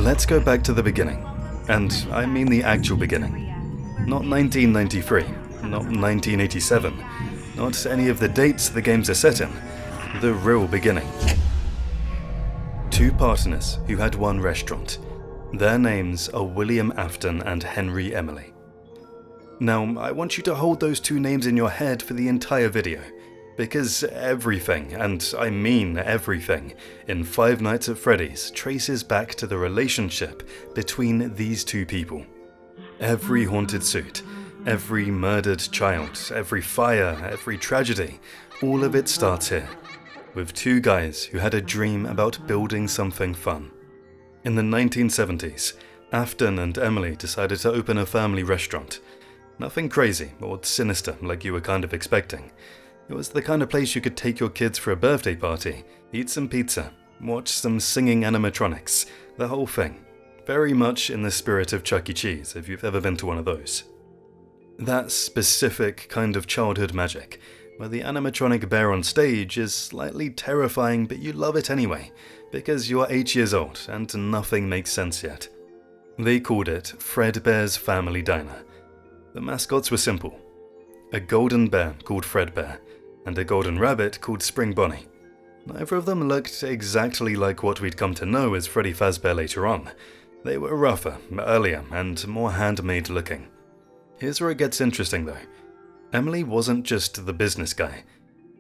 Let's go back to the beginning. And I mean the actual beginning. Not 1993, not 1987, not any of the dates the games are set in. The real beginning. Two partners who had one restaurant. Their names are William Afton and Henry Emily. Now, I want you to hold those two names in your head for the entire video, because everything, and I mean everything, in Five Nights at Freddy's traces back to the relationship between these two people. Every haunted suit, every murdered child, every fire, every tragedy, all of it starts here, with two guys who had a dream about building something fun. In the 1970s, Afton and Emily decided to open a family restaurant. Nothing crazy or sinister like you were kind of expecting. It was the kind of place you could take your kids for a birthday party, eat some pizza, watch some singing animatronics, the whole thing. Very much in the spirit of Chuck E. Cheese, if you've ever been to one of those. That specific kind of childhood magic, where the animatronic bear on stage is slightly terrifying but you love it anyway, because you're 8 years old and nothing makes sense yet. They called it Fredbear's Family Diner. The mascots were simple. A golden bear called Fredbear, and a golden rabbit called Spring Bonnie. Neither of them looked exactly like what we'd come to know as Freddy Fazbear later on. They were rougher, earlier, and more handmade looking. Here's where it gets interesting though. Emily wasn't just the business guy.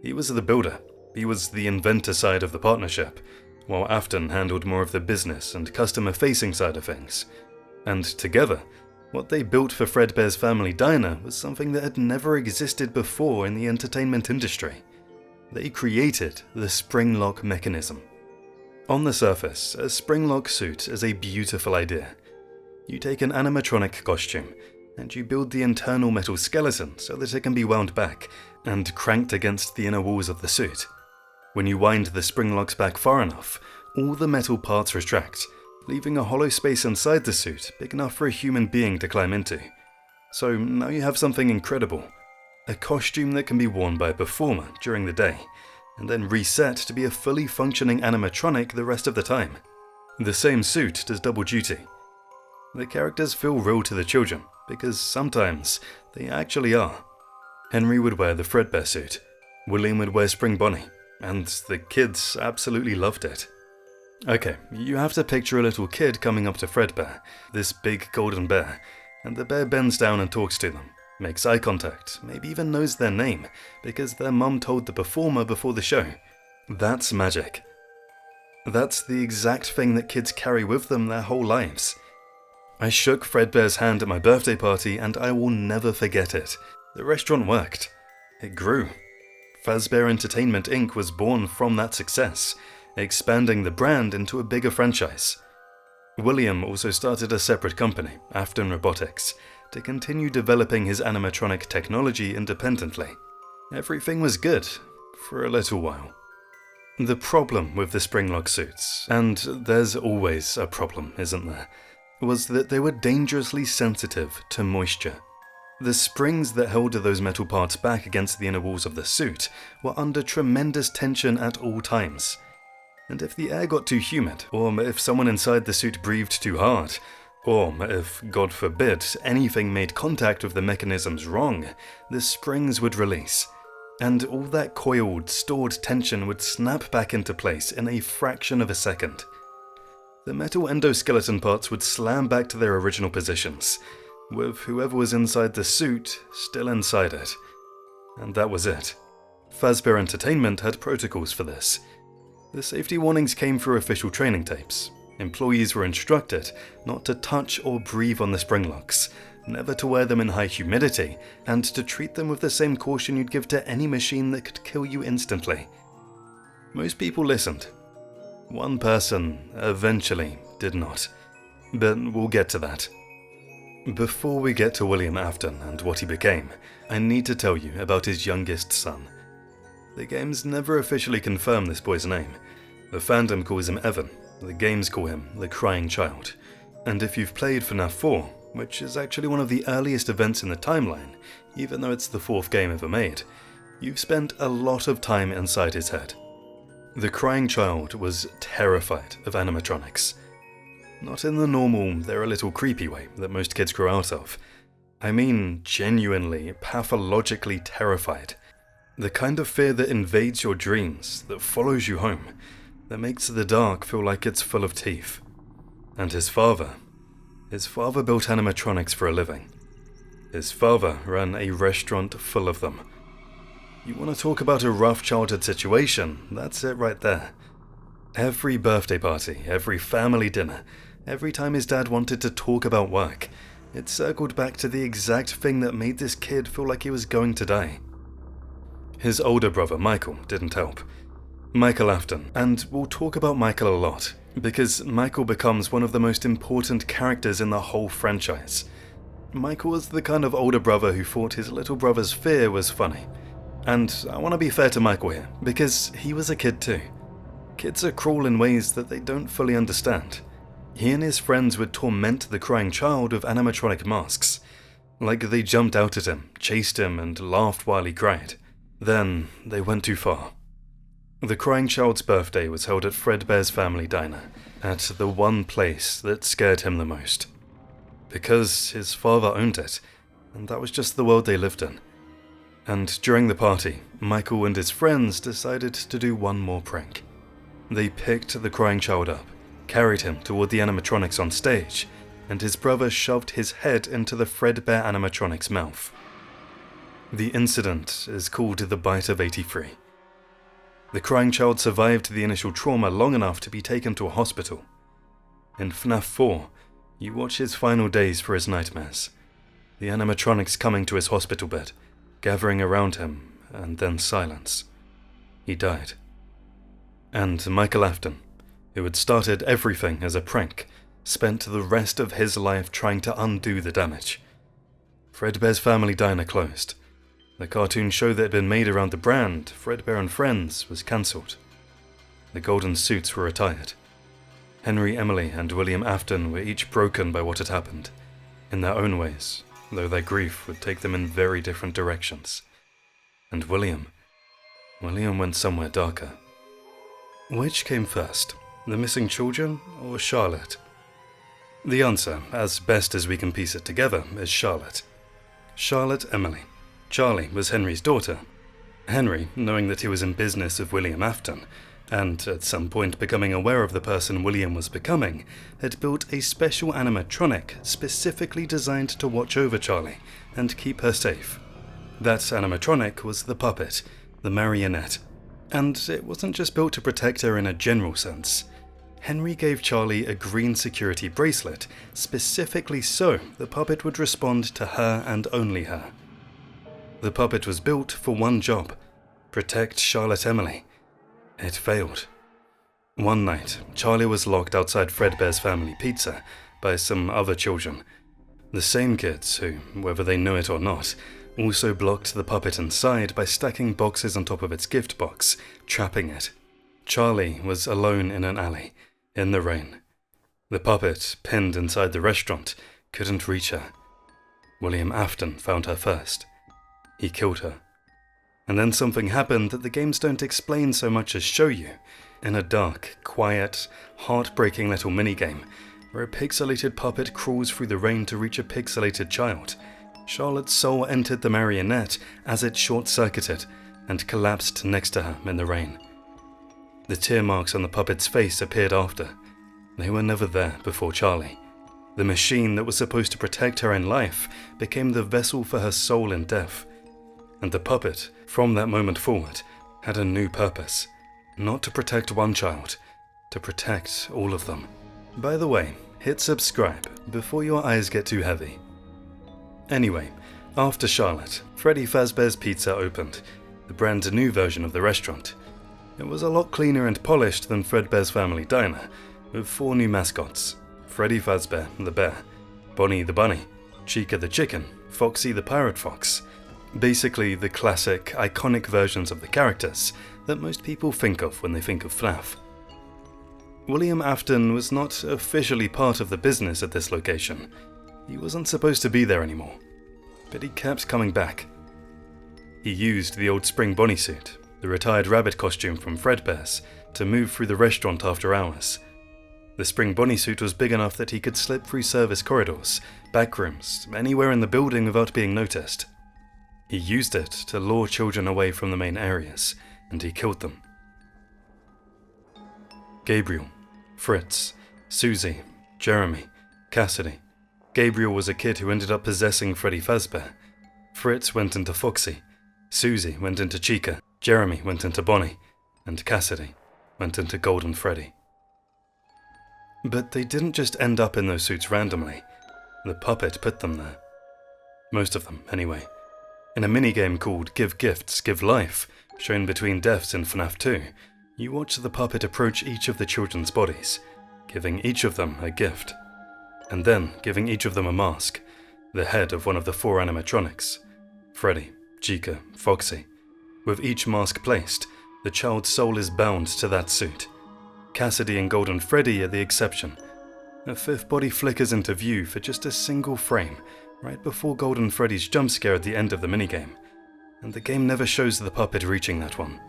He was the builder. He was the inventor side of the partnership, while Afton handled more of the business and customer-facing side of things. And together, what they built for Fredbear's Family Diner was something that had never existed before in the entertainment industry. They created the spring lock mechanism. On the surface, a spring lock suit is a beautiful idea. You take an animatronic costume, and you build the internal metal skeleton so that it can be wound back and cranked against the inner walls of the suit. When you wind the spring locks back far enough, all the metal parts retract, leaving a hollow space inside the suit big enough for a human being to climb into. So now you have something incredible. A costume that can be worn by a performer during the day, and then reset to be a fully functioning animatronic the rest of the time. The same suit does double duty. The characters feel real to the children, because sometimes they actually are. Henry would wear the Fredbear suit, William would wear Spring Bonnie, and the kids absolutely loved it. Okay, you have to picture a little kid coming up to Fredbear, this big golden bear, and the bear bends down and talks to them, makes eye contact, maybe even knows their name, because their mum told the performer before the show. That's magic. That's the exact thing that kids carry with them their whole lives. I shook Fredbear's hand at my birthday party and I will never forget it. The restaurant worked. It grew. Fazbear Entertainment Inc. was born from that success, expanding the brand into a bigger franchise. William also started a separate company, Afton Robotics, to continue developing his animatronic technology independently. Everything was good, for a little while. The problem with the springlock suits, and there's always a problem, isn't there, was that they were dangerously sensitive to moisture. The springs that held those metal parts back against the inner walls of the suit were under tremendous tension at all times. And if the air got too humid, or if someone inside the suit breathed too hard, or if, God forbid, anything made contact with the mechanisms wrong, the springs would release, and all that coiled, stored tension would snap back into place in a fraction of a second. The metal endoskeleton parts would slam back to their original positions, with whoever was inside the suit still inside it. And that was it. Fazbear Entertainment had protocols for this. The safety warnings came through official training tapes. Employees were instructed not to touch or breathe on the spring locks, never to wear them in high humidity, and to treat them with the same caution you'd give to any machine that could kill you instantly. Most people listened. One person eventually did not, but we'll get to that. Before we get to William Afton and what he became, I need to tell you about his youngest son. The games never officially confirm this boy's name. The fandom calls him Evan, the games call him the Crying Child. And if you've played FNAF 4, which is actually one of the earliest events in the timeline, even though it's the 4th game ever made, you've spent a lot of time inside his head. The Crying Child was terrified of animatronics. Not in the normal, they're a little creepy way that most kids grow out of. I mean genuinely, pathologically terrified. The kind of fear that invades your dreams, that follows you home, that makes the dark feel like it's full of teeth. And his father built animatronics for a living. His father ran a restaurant full of them. You want to talk about a rough childhood situation, that's it right there. Every birthday party, every family dinner, every time his dad wanted to talk about work, it circled back to the exact thing that made this kid feel like he was going to die. His older brother, Michael, didn't help. Michael Afton, and we'll talk about Michael a lot, because Michael becomes one of the most important characters in the whole franchise. Michael was the kind of older brother who thought his little brother's fear was funny. And I want to be fair to Michael here, because he was a kid too. Kids are cruel in ways that they don't fully understand. He and his friends would torment the crying child with animatronic masks. Like they jumped out at him, chased him, and laughed while he cried. Then they went too far. The crying child's birthday was held at Fredbear's family diner, at the one place that scared him the most. Because his father owned it, and that was just the world they lived in. And during the party, Michael and his friends decided to do one more prank. They picked the crying child up, carried him toward the animatronics on stage, and his brother shoved his head into the Fredbear animatronic's mouth. The incident is called the Bite of 83. The crying child survived the initial trauma long enough to be taken to a hospital. In FNAF 4, you watch his final days for his nightmares. The animatronics coming to his hospital bed, gathering around him, and then silence. He died. And Michael Afton, who had started everything as a prank, spent the rest of his life trying to undo the damage. Fredbear's family diner closed. The cartoon show that had been made around the brand, Fredbear and Friends, was cancelled. The golden suits were retired. Henry, Emily, and William Afton were each broken by what had happened, in their own ways, though their grief would take them in very different directions. And William went somewhere darker. Which came first, the missing children or Charlotte? The answer, as best as we can piece it together, is Charlotte. Charlotte Emily. Charlie was Henry's daughter. Henry, knowing that he was in business with William Afton, and at some point becoming aware of the person William was becoming, had built a special animatronic specifically designed to watch over Charlie and keep her safe. That animatronic was the puppet, the marionette, and it wasn't just built to protect her in a general sense. Henry gave Charlie a green security bracelet, specifically so the puppet would respond to her and only her. The puppet was built for one job: protect Charlotte Emily. It failed. One night, Charlie was locked outside Fredbear's family pizza by some other children. The same kids who, whether they knew it or not, also blocked the puppet inside by stacking boxes on top of its gift box, trapping it. Charlie was alone in an alley, in the rain. The puppet, pinned inside the restaurant, couldn't reach her. William Afton found her first. He killed her. And then something happened that the games don't explain so much as show you, in a dark, quiet, heartbreaking little minigame, where a pixelated puppet crawls through the rain to reach a pixelated child. Charlotte's soul entered the marionette as it short-circuited and collapsed next to her in the rain. The tear marks on the puppet's face appeared after. They were never there before Charlie. The machine that was supposed to protect her in life became the vessel for her soul in death. And the puppet, from that moment forward, had a new purpose. Not to protect one child, to protect all of them. By the way, hit subscribe before your eyes get too heavy. Anyway, after Charlotte, Freddy Fazbear's Pizza opened, the brand new version of the restaurant. It was a lot cleaner and polished than Fredbear's family diner, with 4 new mascots: Freddy Fazbear the bear, Bonnie the bunny, Chica the chicken, Foxy the pirate fox. Basically the classic, iconic versions of the characters that most people think of when they think of FNAF. William Afton was not officially part of the business at this location. He wasn't supposed to be there anymore, but he kept coming back. He used the old spring Bonnie suit, the retired rabbit costume from Fredbear's, to move through the restaurant after hours. The spring bunny suit was big enough that he could slip through service corridors, back rooms, anywhere in the building without being noticed. He used it to lure children away from the main areas, and he killed them. Gabriel, Fritz, Susie, Jeremy, Cassidy. Gabriel was a kid who ended up possessing Freddy Fazbear. Fritz went into Foxy, Susie went into Chica, Jeremy went into Bonnie, and Cassidy went into Golden Freddy. But they didn't just end up in those suits randomly. The puppet put them there. Most of them, anyway. In a minigame called Give Gifts, Give Life, shown between deaths in FNAF 2, you watch the puppet approach each of the children's bodies, giving each of them a gift, and then giving each of them a mask, the head of one of the 4 animatronics, Freddy, Chica, Foxy. With each mask placed, the child's soul is bound to that suit. Cassidy and Golden Freddy are the exception. A 5th body flickers into view for just a single frame, right before Golden Freddy's jump scare at the end of the minigame, and the game never shows the puppet reaching that one.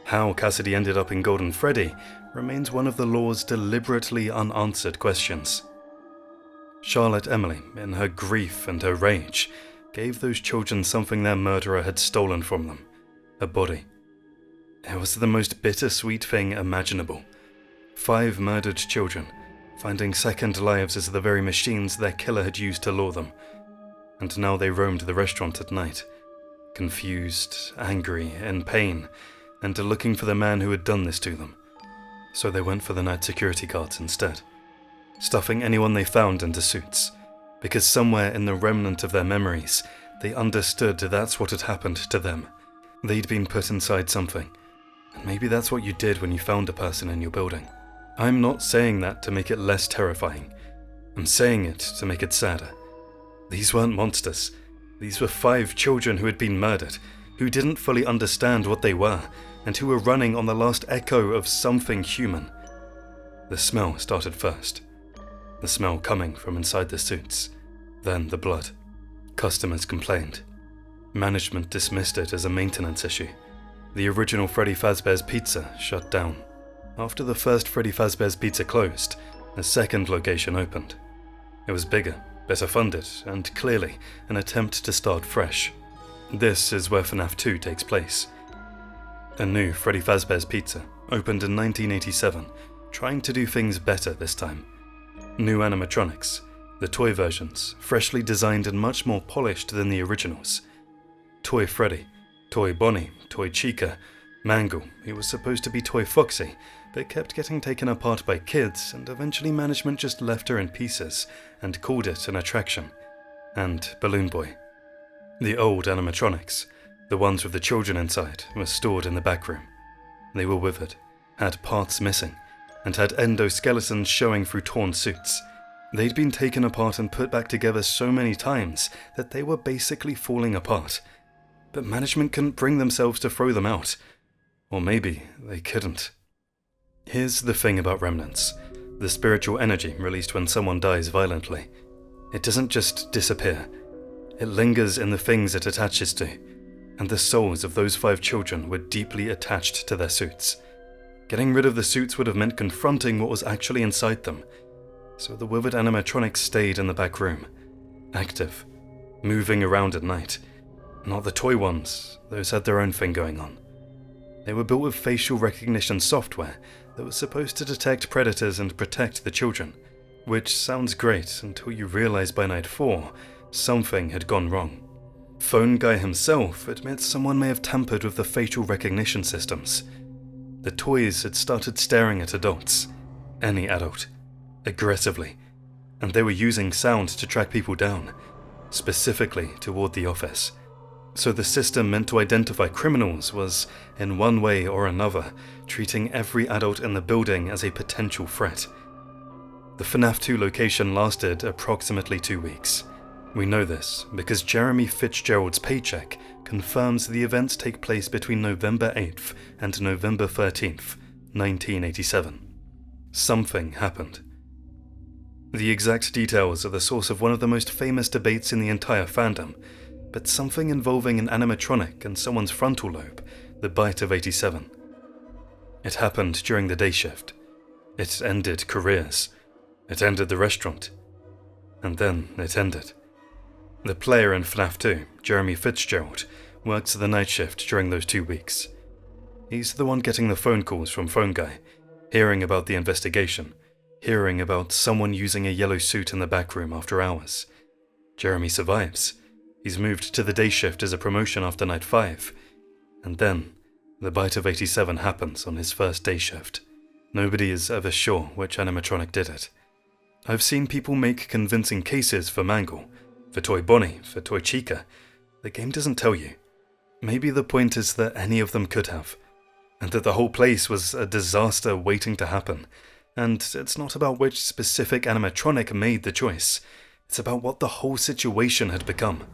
How Cassidy ended up in Golden Freddy remains one of the lore's deliberately unanswered questions. Charlotte Emily, in her grief and her rage, gave those children something their murderer had stolen from them, a body. It was the most bittersweet thing imaginable. 5 murdered children, finding second lives as the very machines their killer had used to lure them. And now they roamed the restaurant at night, confused, angry, in pain, and looking for the man who had done this to them. So they went for the night security guards instead, stuffing anyone they found into suits, because somewhere in the remnant of their memories, they understood that's what had happened to them. They'd been put inside something, and maybe that's what you did when you found a person in your building. I'm not saying that to make it less terrifying. I'm saying it to make it sadder. These weren't monsters. These were 5 children who had been murdered, who didn't fully understand what they were, and who were running on the last echo of something human. The smell started first. The smell coming from inside the suits. Then the blood. Customers complained. Management dismissed it as a maintenance issue. The original Freddy Fazbear's Pizza shut down. After the first Freddy Fazbear's Pizza closed, a second location opened. It was bigger, better funded, and clearly an attempt to start fresh. This is where FNAF 2 takes place. A new Freddy Fazbear's Pizza opened in 1987, trying to do things better this time. New animatronics, the toy versions, freshly designed and much more polished than the originals. Toy Freddy, Toy Bonnie, Toy Chica, Mangle, who was supposed to be Toy Foxy, but kept getting taken apart by kids, and eventually management just left her in pieces and called it an attraction, and Balloon Boy. The old animatronics, the ones with the children inside, were stored in the back room. They were withered, had parts missing, and had endoskeletons showing through torn suits. They'd been taken apart and put back together so many times that they were basically falling apart. But management couldn't bring themselves to throw them out. Or maybe they couldn't. Here's the thing about remnants. The spiritual energy released when someone dies violently. It doesn't just disappear. It lingers in the things it attaches to. And the souls of those 5 children were deeply attached to their suits. Getting rid of the suits would have meant confronting what was actually inside them. So the withered animatronics stayed in the back room, active, moving around at night. Not the toy ones, those had their own thing going on. They were built with facial recognition software that was supposed to detect predators and protect the children, which sounds great until you realize by night 4, something had gone wrong. Phone Guy himself admits someone may have tampered with the facial recognition systems. The toys had started staring at adults, any adult, aggressively, and they were using sound to track people down, specifically toward the office. So the system meant to identify criminals was, in one way or another, treating every adult in the building as a potential threat. The FNAF 2 location lasted approximately 2 weeks. We know this because Jeremy Fitzgerald's paycheck confirms the events take place between November 8th and November 13th, 1987. Something happened. The exact details are the source of one of the most famous debates in the entire fandom, but something involving an animatronic and someone's frontal lobe, the bite of 87. It happened during the day shift. It ended careers. It ended the restaurant. And then it ended. The player in FNAF 2, Jeremy Fitzgerald, worked the night shift during those 2 weeks. He's the one getting the phone calls from Phone Guy, hearing about the investigation, hearing about someone using a yellow suit in the back room after hours. Jeremy survives. He's moved to the day shift as a promotion after night 5. And then, the bite of 87 happens on his first day shift. Nobody is ever sure which animatronic did it. I've seen people make convincing cases for Mangle, for Toy Bonnie, for Toy Chica. The game doesn't tell you. Maybe the point is that any of them could have, and that the whole place was a disaster waiting to happen. And it's not about which specific animatronic made the choice. It's about what the whole situation had become.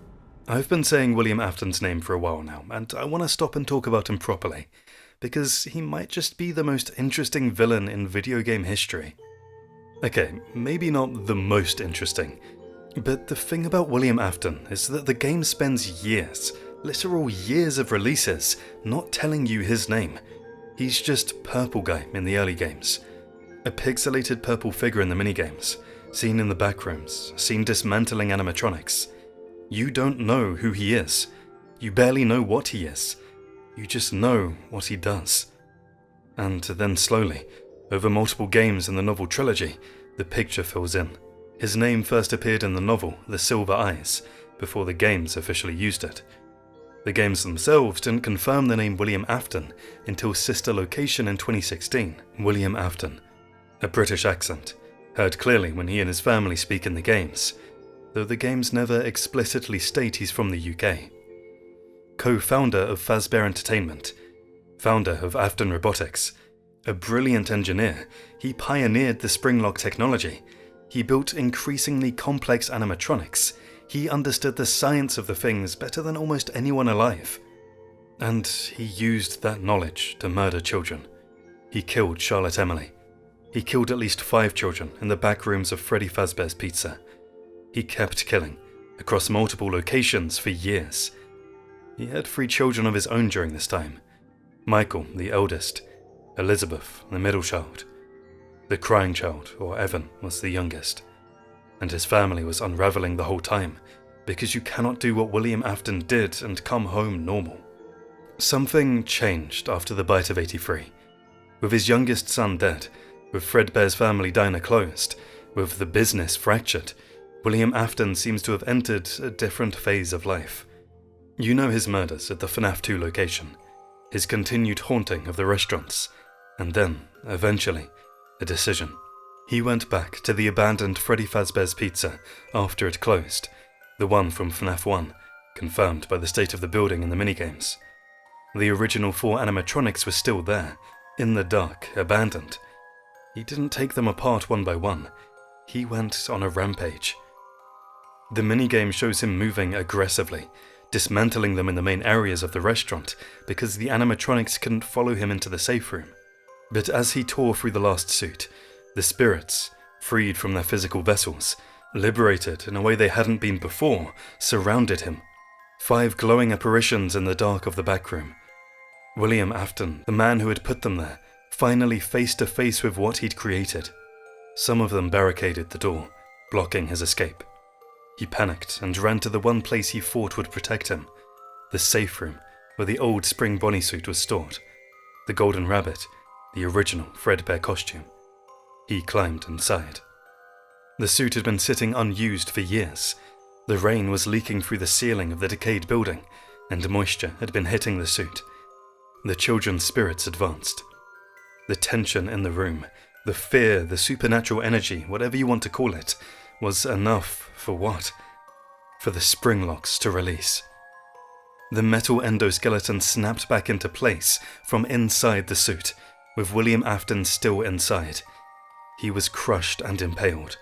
I've been saying William Afton's name for a while now, and I want to stop and talk about him properly, because he might just be the most interesting villain in video game history. Okay, maybe not the most interesting, but the thing about William Afton is that the game spends years, literal years of releases, not telling you his name. He's just Purple Guy in the early games. A pixelated purple figure in the minigames, seen in the backrooms, seen dismantling animatronics. You don't know who he is. You barely know what he is. You just know what he does. And then slowly, over multiple games in the novel trilogy, the picture fills in. His name first appeared in the novel The Silver Eyes, before the games officially used it. The games themselves didn't confirm the name William Afton until Sister Location in 2016. William Afton. A British accent, heard clearly when he and his family speak in the games, though the games never explicitly state he's from the UK. Co-founder of Fazbear Entertainment, founder of Afton Robotics, a brilliant engineer, he pioneered the spring-lock technology. He built increasingly complex animatronics. He understood the science of the things better than almost anyone alive. And he used that knowledge to murder children. He killed Charlotte Emily. He killed at least 5 children in the back rooms of Freddy Fazbear's Pizza. He kept killing, across multiple locations for years. He had 3 children of his own during this time. Michael, the eldest. Elizabeth, the middle child. The crying child, or Evan, was the youngest. And his family was unraveling the whole time, because you cannot do what William Afton did and come home normal. Something changed after the bite of 83. With his youngest son dead, with Fredbear's family diner closed, with the business fractured, William Afton seems to have entered a different phase of life. You know his murders at the FNAF 2 location, his continued haunting of the restaurants, and then, eventually, a decision. He went back to the abandoned Freddy Fazbear's Pizza after it closed, the one from FNAF 1, confirmed by the state of the building in the minigames. The original 4 animatronics were still there, in the dark, abandoned. He didn't take them apart one by one. He went on a rampage. The minigame shows him moving aggressively, dismantling them in the main areas of the restaurant because the animatronics couldn't follow him into the safe room. But as he tore through the last suit, the spirits, freed from their physical vessels, liberated in a way they hadn't been before, surrounded him. 5 glowing apparitions in the dark of the back room. William Afton, the man who had put them there, finally face to face with what he'd created. Some of them barricaded the door, blocking his escape. He panicked and ran to the one place he thought would protect him, the safe room where the old Spring Bonnie suit was stored, the golden rabbit, the original Fredbear costume. He climbed inside. The suit had been sitting unused for years. The rain was leaking through the ceiling of the decayed building, and moisture had been hitting the suit. The children's spirits advanced. The tension in the room, the fear, the supernatural energy, whatever you want to call it, was enough for what? For the spring locks to release. The metal endoskeleton snapped back into place from inside the suit, with William Afton still inside. He was crushed and impaled.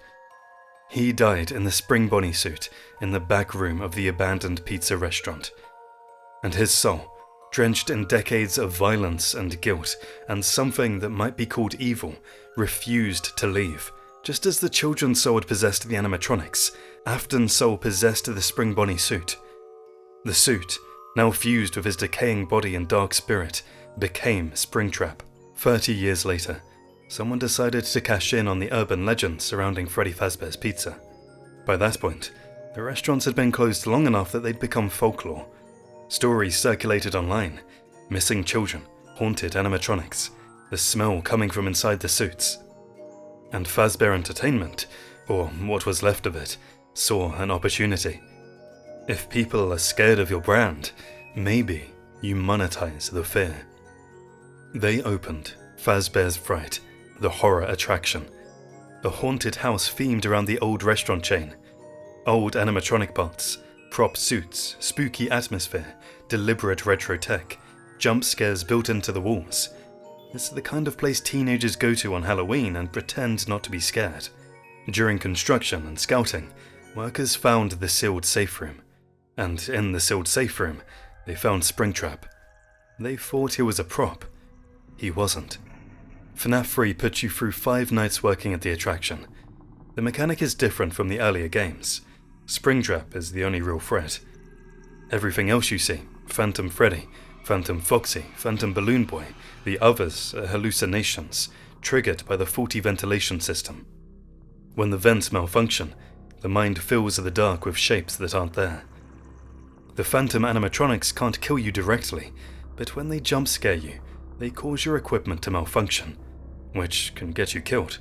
He died in the Spring Bonnie suit in the back room of the abandoned pizza restaurant. And his soul, drenched in decades of violence and guilt and something that might be called evil, refused to leave. Just as the children's soul had possessed the animatronics, Afton's soul possessed the Spring Bonnie suit. The suit, now fused with his decaying body and dark spirit, became Springtrap. 30 years later, someone decided to cash in on the urban legend surrounding Freddy Fazbear's Pizza. By that point, the restaurants had been closed long enough that they'd become folklore. Stories circulated online: missing children, haunted animatronics, the smell coming from inside the suits. And Fazbear Entertainment, or what was left of it, saw an opportunity. If people are scared of your brand, maybe you monetize the fear. They opened Fazbear's Fright, the horror attraction, a haunted house themed around the old restaurant chain. Old animatronic parts, prop suits, spooky atmosphere, deliberate retro tech, jump scares built into the walls. It's the kind of place teenagers go to on Halloween and pretend not to be scared. During construction and scouting, workers found the sealed safe room. And in the sealed safe room, they found Springtrap. They thought he was a prop. He wasn't. FNAF 3 puts you through 5 nights working at the attraction. The mechanic is different from the earlier games. Springtrap is the only real threat. Everything else you see, Phantom Freddy, Phantom Foxy, Phantom Balloon Boy, the others are hallucinations, triggered by the faulty ventilation system. When the vents malfunction, the mind fills the dark with shapes that aren't there. The Phantom animatronics can't kill you directly, but when they jump scare you, they cause your equipment to malfunction, which can get you killed.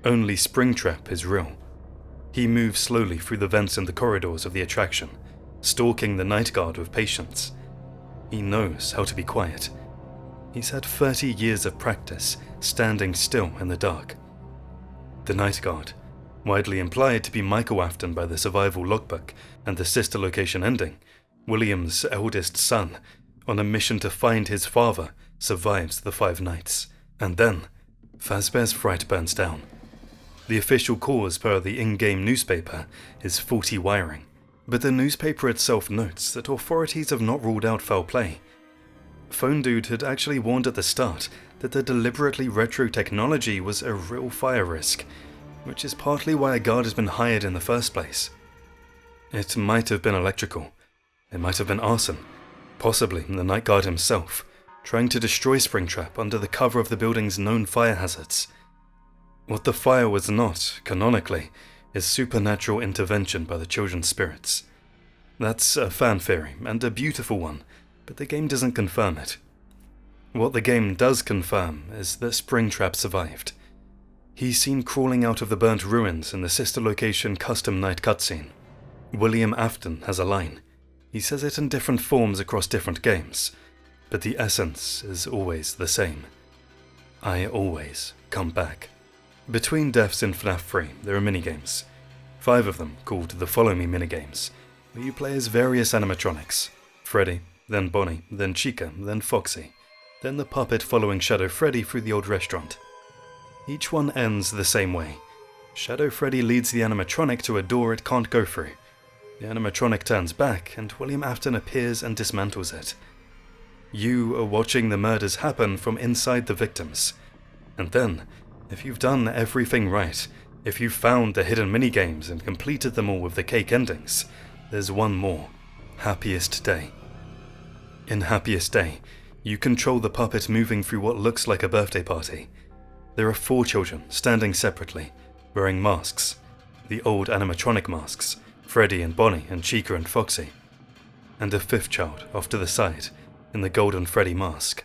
Only Springtrap is real. He moves slowly through the vents and the corridors of the attraction, stalking the night guard with patience. He knows how to be quiet. He's had 30 years of practice standing still in the dark. The night guard, widely implied to be Michael Afton by the survival logbook and the sister location ending, William's eldest son, on a mission to find his father, survives the 5 nights. And then, Fazbear's Fright burns down. The official cause per the in-game newspaper is faulty wiring, but the newspaper itself notes that authorities have not ruled out foul play. Phone Dude had actually warned at the start that the deliberately retro technology was a real fire risk, which is partly why a guard has been hired in the first place. It might have been electrical, it might have been arson, possibly the night guard himself, trying to destroy Springtrap under the cover of the building's known fire hazards. What the fire was not, canonically, is supernatural intervention by the children's spirits. That's a fan theory, and a beautiful one, but the game doesn't confirm it. What the game does confirm is that Springtrap survived. He's seen crawling out of the burnt ruins in the sister location custom night cutscene. William Afton has a line. He says it in different forms across different games, but the essence is always the same. I always come back. Between deaths in FNAF 3, there are minigames. 5 of them, called the Follow Me minigames, where you play as various animatronics. Freddy, then Bonnie, then Chica, then Foxy, then the puppet following Shadow Freddy through the old restaurant. Each one ends the same way. Shadow Freddy leads the animatronic to a door it can't go through. The animatronic turns back, and William Afton appears and dismantles it. You are watching the murders happen from inside the victims. And then, if you've done everything right, if you've found the hidden minigames and completed them all with the cake endings, there's one more. Happiest Day. In Happiest Day, you control the puppet moving through what looks like a birthday party. There are 4 children standing separately, wearing masks. The old animatronic masks, Freddy and Bonnie and Chica and Foxy. And a 5th child off to the side, in the golden Freddy mask,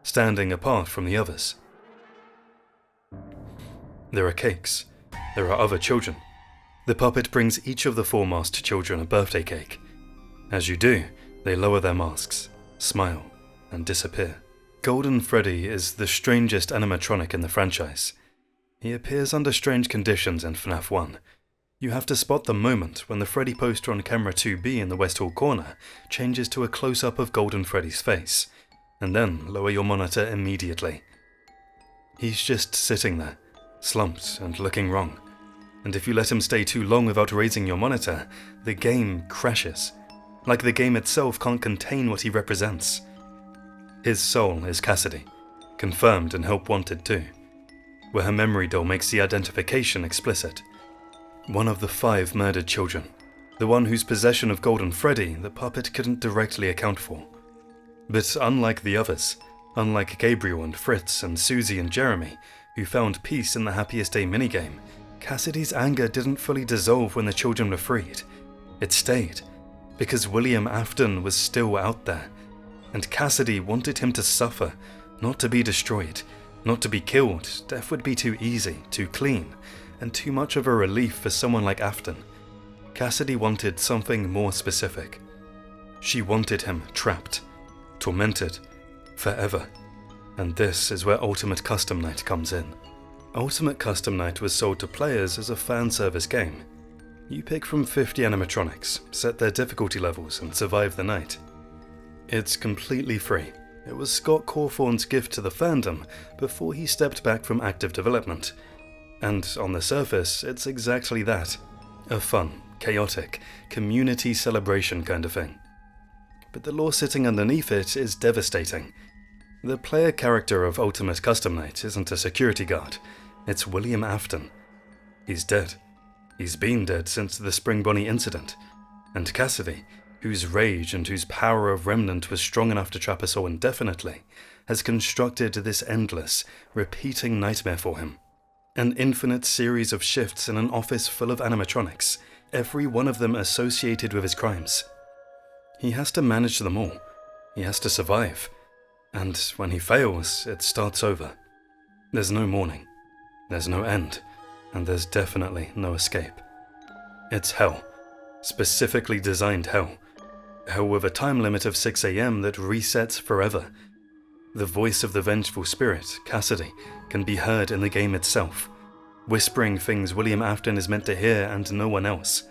standing apart from the others. There are cakes. There are other children. The puppet brings each of the 4 masked children a birthday cake. As you do, they lower their masks, smile, and disappear. Golden Freddy is the strangest animatronic in the franchise. He appears under strange conditions in FNAF 1. You have to spot the moment when the Freddy poster on camera 2B in the West Hall corner changes to a close-up of Golden Freddy's face, and then lower your monitor immediately. He's just sitting there, slumped and looking wrong, and if you let him stay too long without raising your monitor, the game crashes, like the game itself can't contain what he represents. His soul is Cassidy, confirmed in Help Wanted 2, where her memory doll makes the identification explicit. One of the 5 murdered children, the one whose possession of Golden Freddy the puppet couldn't directly account for. But unlike the others, unlike Gabriel and Fritz and Susie and Jeremy, who found peace in the Happiest Day minigame, Cassidy's anger didn't fully dissolve when the children were freed. It stayed, because William Afton was still out there, and Cassidy wanted him to suffer, not to be destroyed, not to be killed. Death would be too easy, too clean, and too much of a relief for someone like Afton. Cassidy wanted something more specific. She wanted him trapped, tormented, forever. And this is where Ultimate Custom Night comes in. Ultimate Custom Night was sold to players as a fan service game. You pick from 50 animatronics, set their difficulty levels, and survive the night. It's completely free. It was Scott Cawthorn's gift to the fandom before he stepped back from active development. And on the surface, it's exactly that. A fun, chaotic, community celebration kind of thing. But the lore sitting underneath it is devastating. The player character of Ultimate Custom Night isn't a security guard, it's William Afton. He's dead. He's been dead since the Spring Bonnie incident, and Cassidy, whose rage and whose power of remnant was strong enough to trap us all indefinitely, has constructed this endless, repeating nightmare for him. An infinite series of shifts in an office full of animatronics, every one of them associated with his crimes. He has to manage them all. He has to survive. And when he fails, it starts over. There's no morning, there's no end, and there's definitely no escape. It's hell. Specifically designed hell. Hell with a time limit of 6 AM that resets forever. The voice of the vengeful spirit, Cassidy, can be heard in the game itself, whispering things William Afton is meant to hear and no one else.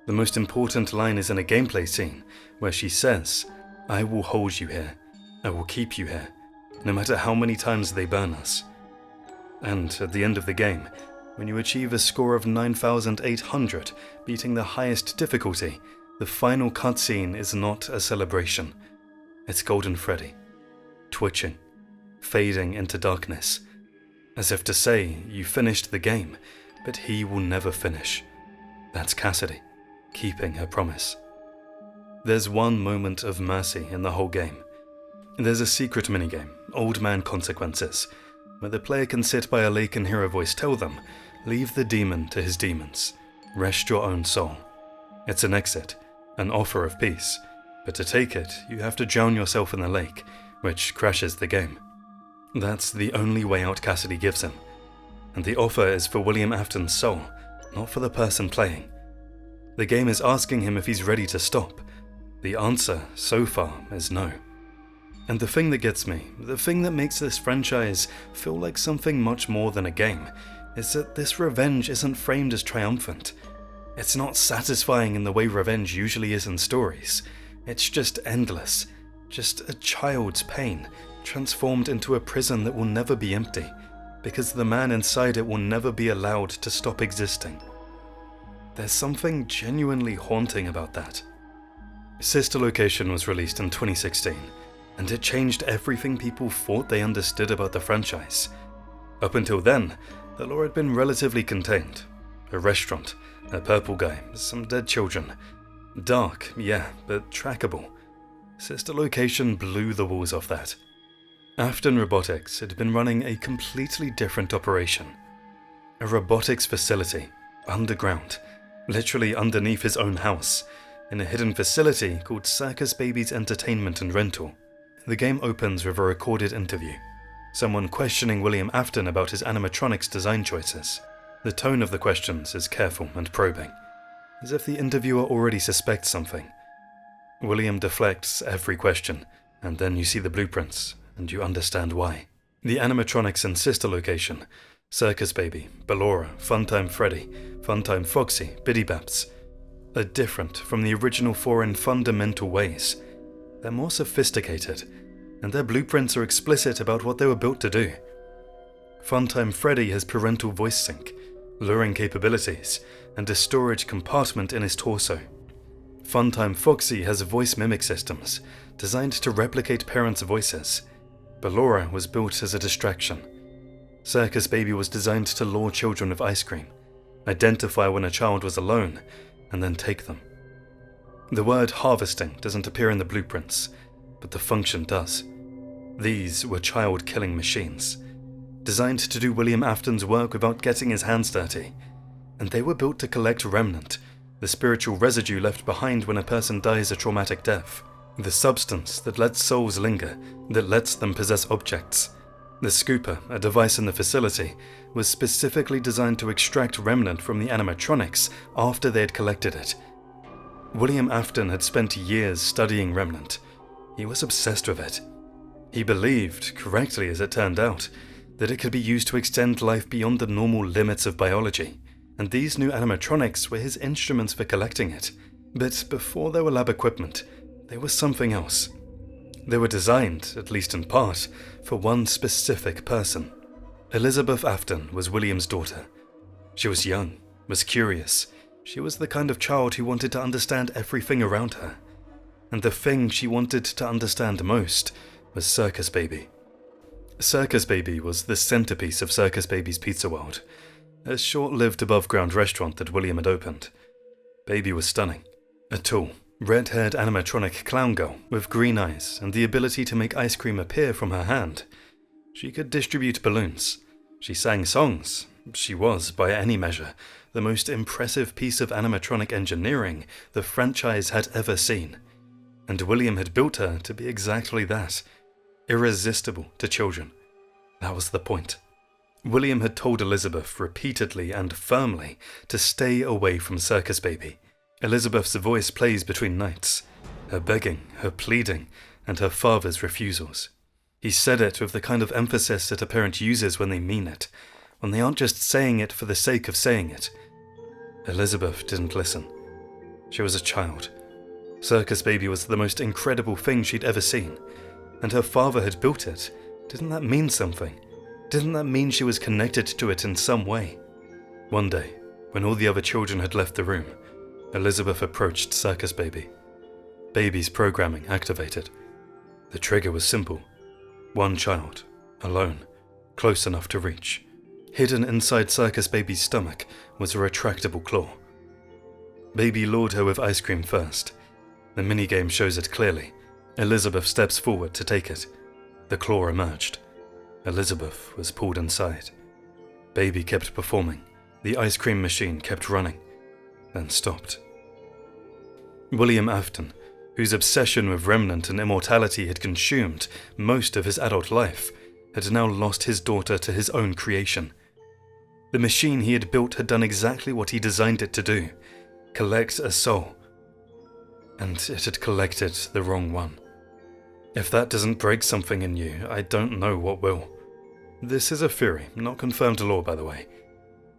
The most important line is in a gameplay scene, where she says, "I will hold you here. I will keep you here, no matter how many times they burn us." And at the end of the game, when you achieve a score of 9,800, beating the highest difficulty, the final cutscene is not a celebration. It's Golden Freddy, twitching, fading into darkness, as if to say, you finished the game, but he will never finish. That's Cassidy, keeping her promise. There's one moment of mercy in the whole game. There's a secret minigame, Old Man Consequences, where the player can sit by a lake and hear a voice tell them, "Leave the demon to his demons. Rest your own soul." It's an exit, an offer of peace, but to take it, you have to drown yourself in the lake, which crashes the game. That's the only way out Cassidy gives him, and the offer is for William Afton's soul, not for the person playing. The game is asking him if he's ready to stop. The answer, so far, is no. And the thing that gets me, the thing that makes this franchise feel like something much more than a game, is that this revenge isn't framed as triumphant. It's not satisfying in the way revenge usually is in stories. It's just endless. Just a child's pain, transformed into a prison that will never be empty, because the man inside it will never be allowed to stop existing. There's something genuinely haunting about that. Sister Location was released in 2016, and it changed everything people thought they understood about the franchise. Up until then, the lore had been relatively contained. A restaurant, a purple guy, some dead children. Dark, yeah, but trackable. Sister Location blew the walls off that. Afton Robotics had been running a completely different operation. A robotics facility, underground, literally underneath his own house, in a hidden facility called Circus Baby's Entertainment and Rental. The game opens with a recorded interview. Someone questioning William Afton about his animatronics design choices. The tone of the questions is careful and probing, as if the interviewer already suspects something. William deflects every question, and then you see the blueprints, and you understand why. The animatronics in Sister Location, Circus Baby, Ballora, Funtime Freddy, Funtime Foxy, Biddy Baps, are different from the original four in fundamental ways. They're more sophisticated, and their blueprints are explicit about what they were built to do. Funtime Freddy has parental voice sync, luring capabilities, and a storage compartment in his torso. Funtime Foxy has voice mimic systems, designed to replicate parents' voices. Ballora was built as a distraction. Circus Baby was designed to lure children with ice cream, identify when a child was alone, and then take them. The word harvesting doesn't appear in the blueprints, but the function does. These were child-killing machines. designed to do William Afton's work without getting his hands dirty. And they were built to collect remnant, the spiritual residue left behind when a person dies a traumatic death. The substance that lets souls linger, that lets them possess objects. The scooper, a device in the facility, was specifically designed to extract remnant from the animatronics after they had collected it. William Afton had spent years studying remnant. He was obsessed with it. He believed, correctly as it turned out, that it could be used to extend life beyond the normal limits of biology, and these new animatronics were his instruments for collecting it. But before they were lab equipment, they were something else. They were designed, at least in part, for one specific person. Elizabeth Afton was William's daughter. She was young, was curious. She was the kind of child who wanted to understand everything around her. And the thing she wanted to understand most was Circus Baby. Circus Baby was the centerpiece of Circus Baby's Pizza World, a short-lived above-ground restaurant that William had opened. Baby was stunning. A tall, red-haired animatronic clown girl with green eyes and the ability to make ice cream appear from her hand. She could distribute balloons. She sang songs. She was, by any measure, the most impressive piece of animatronic engineering the franchise had ever seen. And William had built her to be exactly that, irresistible to children. That was the point. William had told Elizabeth repeatedly and firmly to stay away from Circus Baby. Elizabeth's voice plays between nights, her begging, her pleading, and her father's refusals. He said it with the kind of emphasis that a parent uses when they mean it, when they aren't just saying it for the sake of saying it. Elizabeth didn't listen. She was a child. Circus Baby was the most incredible thing she'd ever seen, and her father had built it. Didn't that mean something? Didn't that mean she was connected to it in some way? One day, when all the other children had left the room, Elizabeth approached Circus Baby. Baby's programming activated. The trigger was simple. One child, alone, close enough to reach. Hidden inside Circus Baby's stomach was a retractable claw. Baby lured her with ice cream first. The minigame shows it clearly. Elizabeth steps forward to take it. The claw emerged. Elizabeth was pulled inside. Baby kept performing. The ice cream machine kept running, then stopped. William Afton, whose obsession with remnant and immortality had consumed most of his adult life, had now lost his daughter to his own creation. The machine he had built had done exactly what he designed it to do, collect a soul. And it had collected the wrong one. If that doesn't break something in you, I don't know what will. This is a theory, not confirmed law by the way.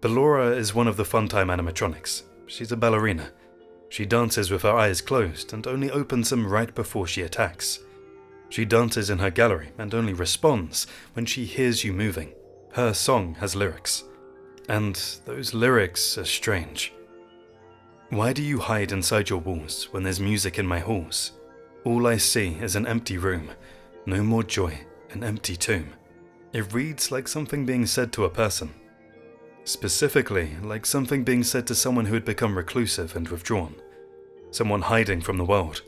Ballora is one of the Funtime animatronics. She's a ballerina. She dances with her eyes closed and only opens them right before she attacks. She dances in her gallery and only responds when she hears you moving. Her song has lyrics. And those lyrics are strange. Why do you hide inside your walls when there's music in my halls? All I see is an empty room, no more joy, an empty tomb. It reads like something being said to a person. Specifically, like something being said to someone who had become reclusive and withdrawn. Someone hiding from the world.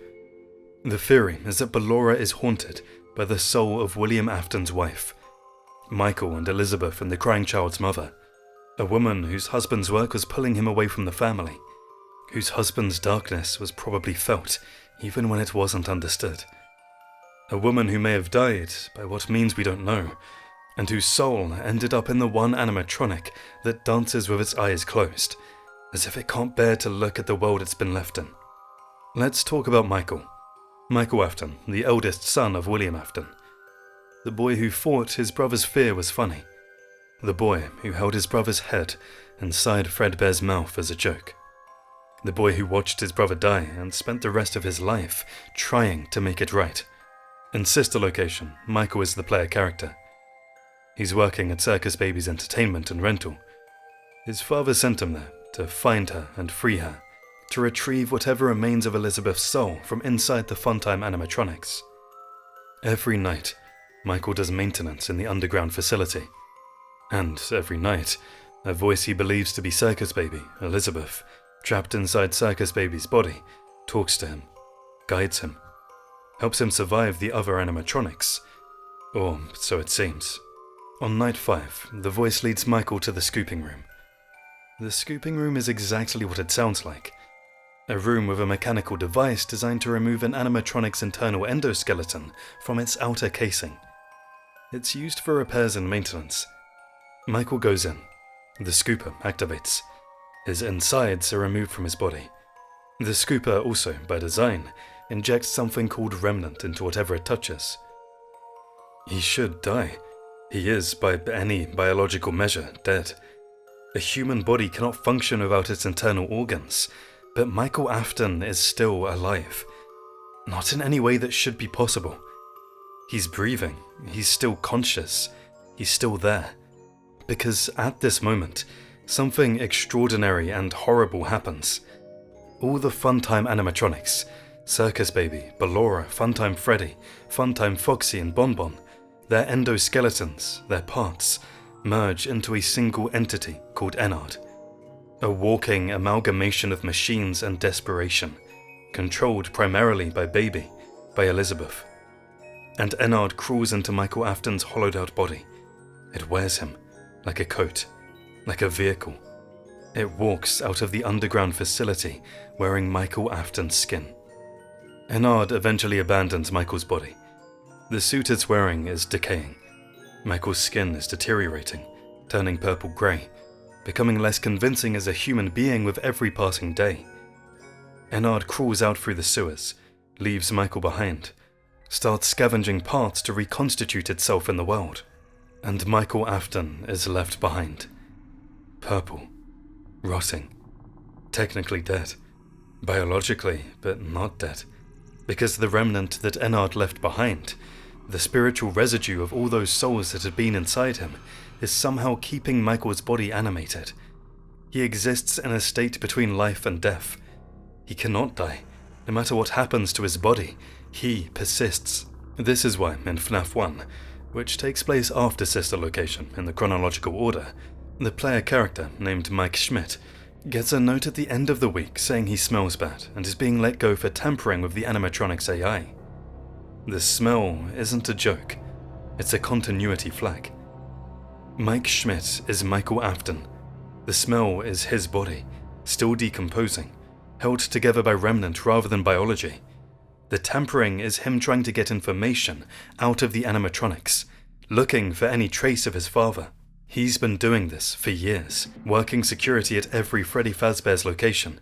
The theory is that Ballora is haunted by the soul of William Afton's wife, Michael and Elizabeth and the crying child's mother. A woman whose husband's work was pulling him away from the family. Whose husband's darkness was probably felt, even when it wasn't understood. A woman who may have died, by what means we don't know, and whose soul ended up in the one animatronic that dances with its eyes closed, as if it can't bear to look at the world it's been left in. Let's talk about Michael. Michael Afton, the eldest son of William Afton. The boy who thought his brother's fear was funny. The boy who held his brother's head inside Fredbear's mouth as a joke. The boy who watched his brother die and spent the rest of his life trying to make it right. In Sister Location, Michael is the player character. He's working at Circus Baby's entertainment and rental. His father sent him there to find her and free her, to retrieve whatever remains of Elizabeth's soul from inside the Funtime animatronics. Every night, Michael does maintenance in the underground facility. And every night, a voice he believes to be Circus Baby, Elizabeth, trapped inside Circus Baby's body, talks to him, guides him, helps him survive the other animatronics, or so it seems. On night 5, the voice leads Michael to the scooping room. The scooping room is exactly what it sounds like. A room with a mechanical device designed to remove an animatronic's internal endoskeleton from its outer casing. It's used for repairs and maintenance. Michael goes in. The scooper activates. His insides are removed from his body. The scooper also, by design, injects something called remnant into whatever it touches. He should die. He is, by any biological measure, dead. A human body cannot function without its internal organs, but Michael Afton is still alive. Not in any way that should be possible. He's breathing, he's still conscious, he's still there. Because at this moment, something extraordinary and horrible happens. All the Funtime animatronics, Circus Baby, Ballora, Funtime Freddy, Funtime Foxy and Bonbon, their endoskeletons, their parts, merge into a single entity called Ennard. A walking amalgamation of machines and desperation, controlled primarily by Baby, by Elizabeth. And Ennard crawls into Michael Afton's hollowed out body. It wears him, like a coat, like a vehicle. It walks out of the underground facility wearing Michael Afton's skin. Ennard eventually abandons Michael's body. The suit it's wearing is decaying. Michael's skin is deteriorating, turning purple-grey, becoming less convincing as a human being with every passing day. Ennard crawls out through the sewers, leaves Michael behind, starts scavenging parts to reconstitute itself in the world. And Michael Afton is left behind. Purple. Rotting. Technically dead. Biologically, but not dead. Because the remnant that Ennard left behind, the spiritual residue of all those souls that had been inside him, is somehow keeping Michael's body animated. He exists in a state between life and death. He cannot die. No matter what happens to his body, he persists. This is why in FNAF 1, which takes place after Sister Location in the chronological order, the player character, named Mike Schmidt, gets a note at the end of the week saying he smells bad and is being let go for tampering with the animatronic's AI. The smell isn't a joke, it's a continuity flag. Mike Schmidt is Michael Afton. The smell is his body, still decomposing, held together by remnant rather than biology. The tampering is him trying to get information out of the animatronics, looking for any trace of his father. He's been doing this for years, working security at every Freddy Fazbear's location,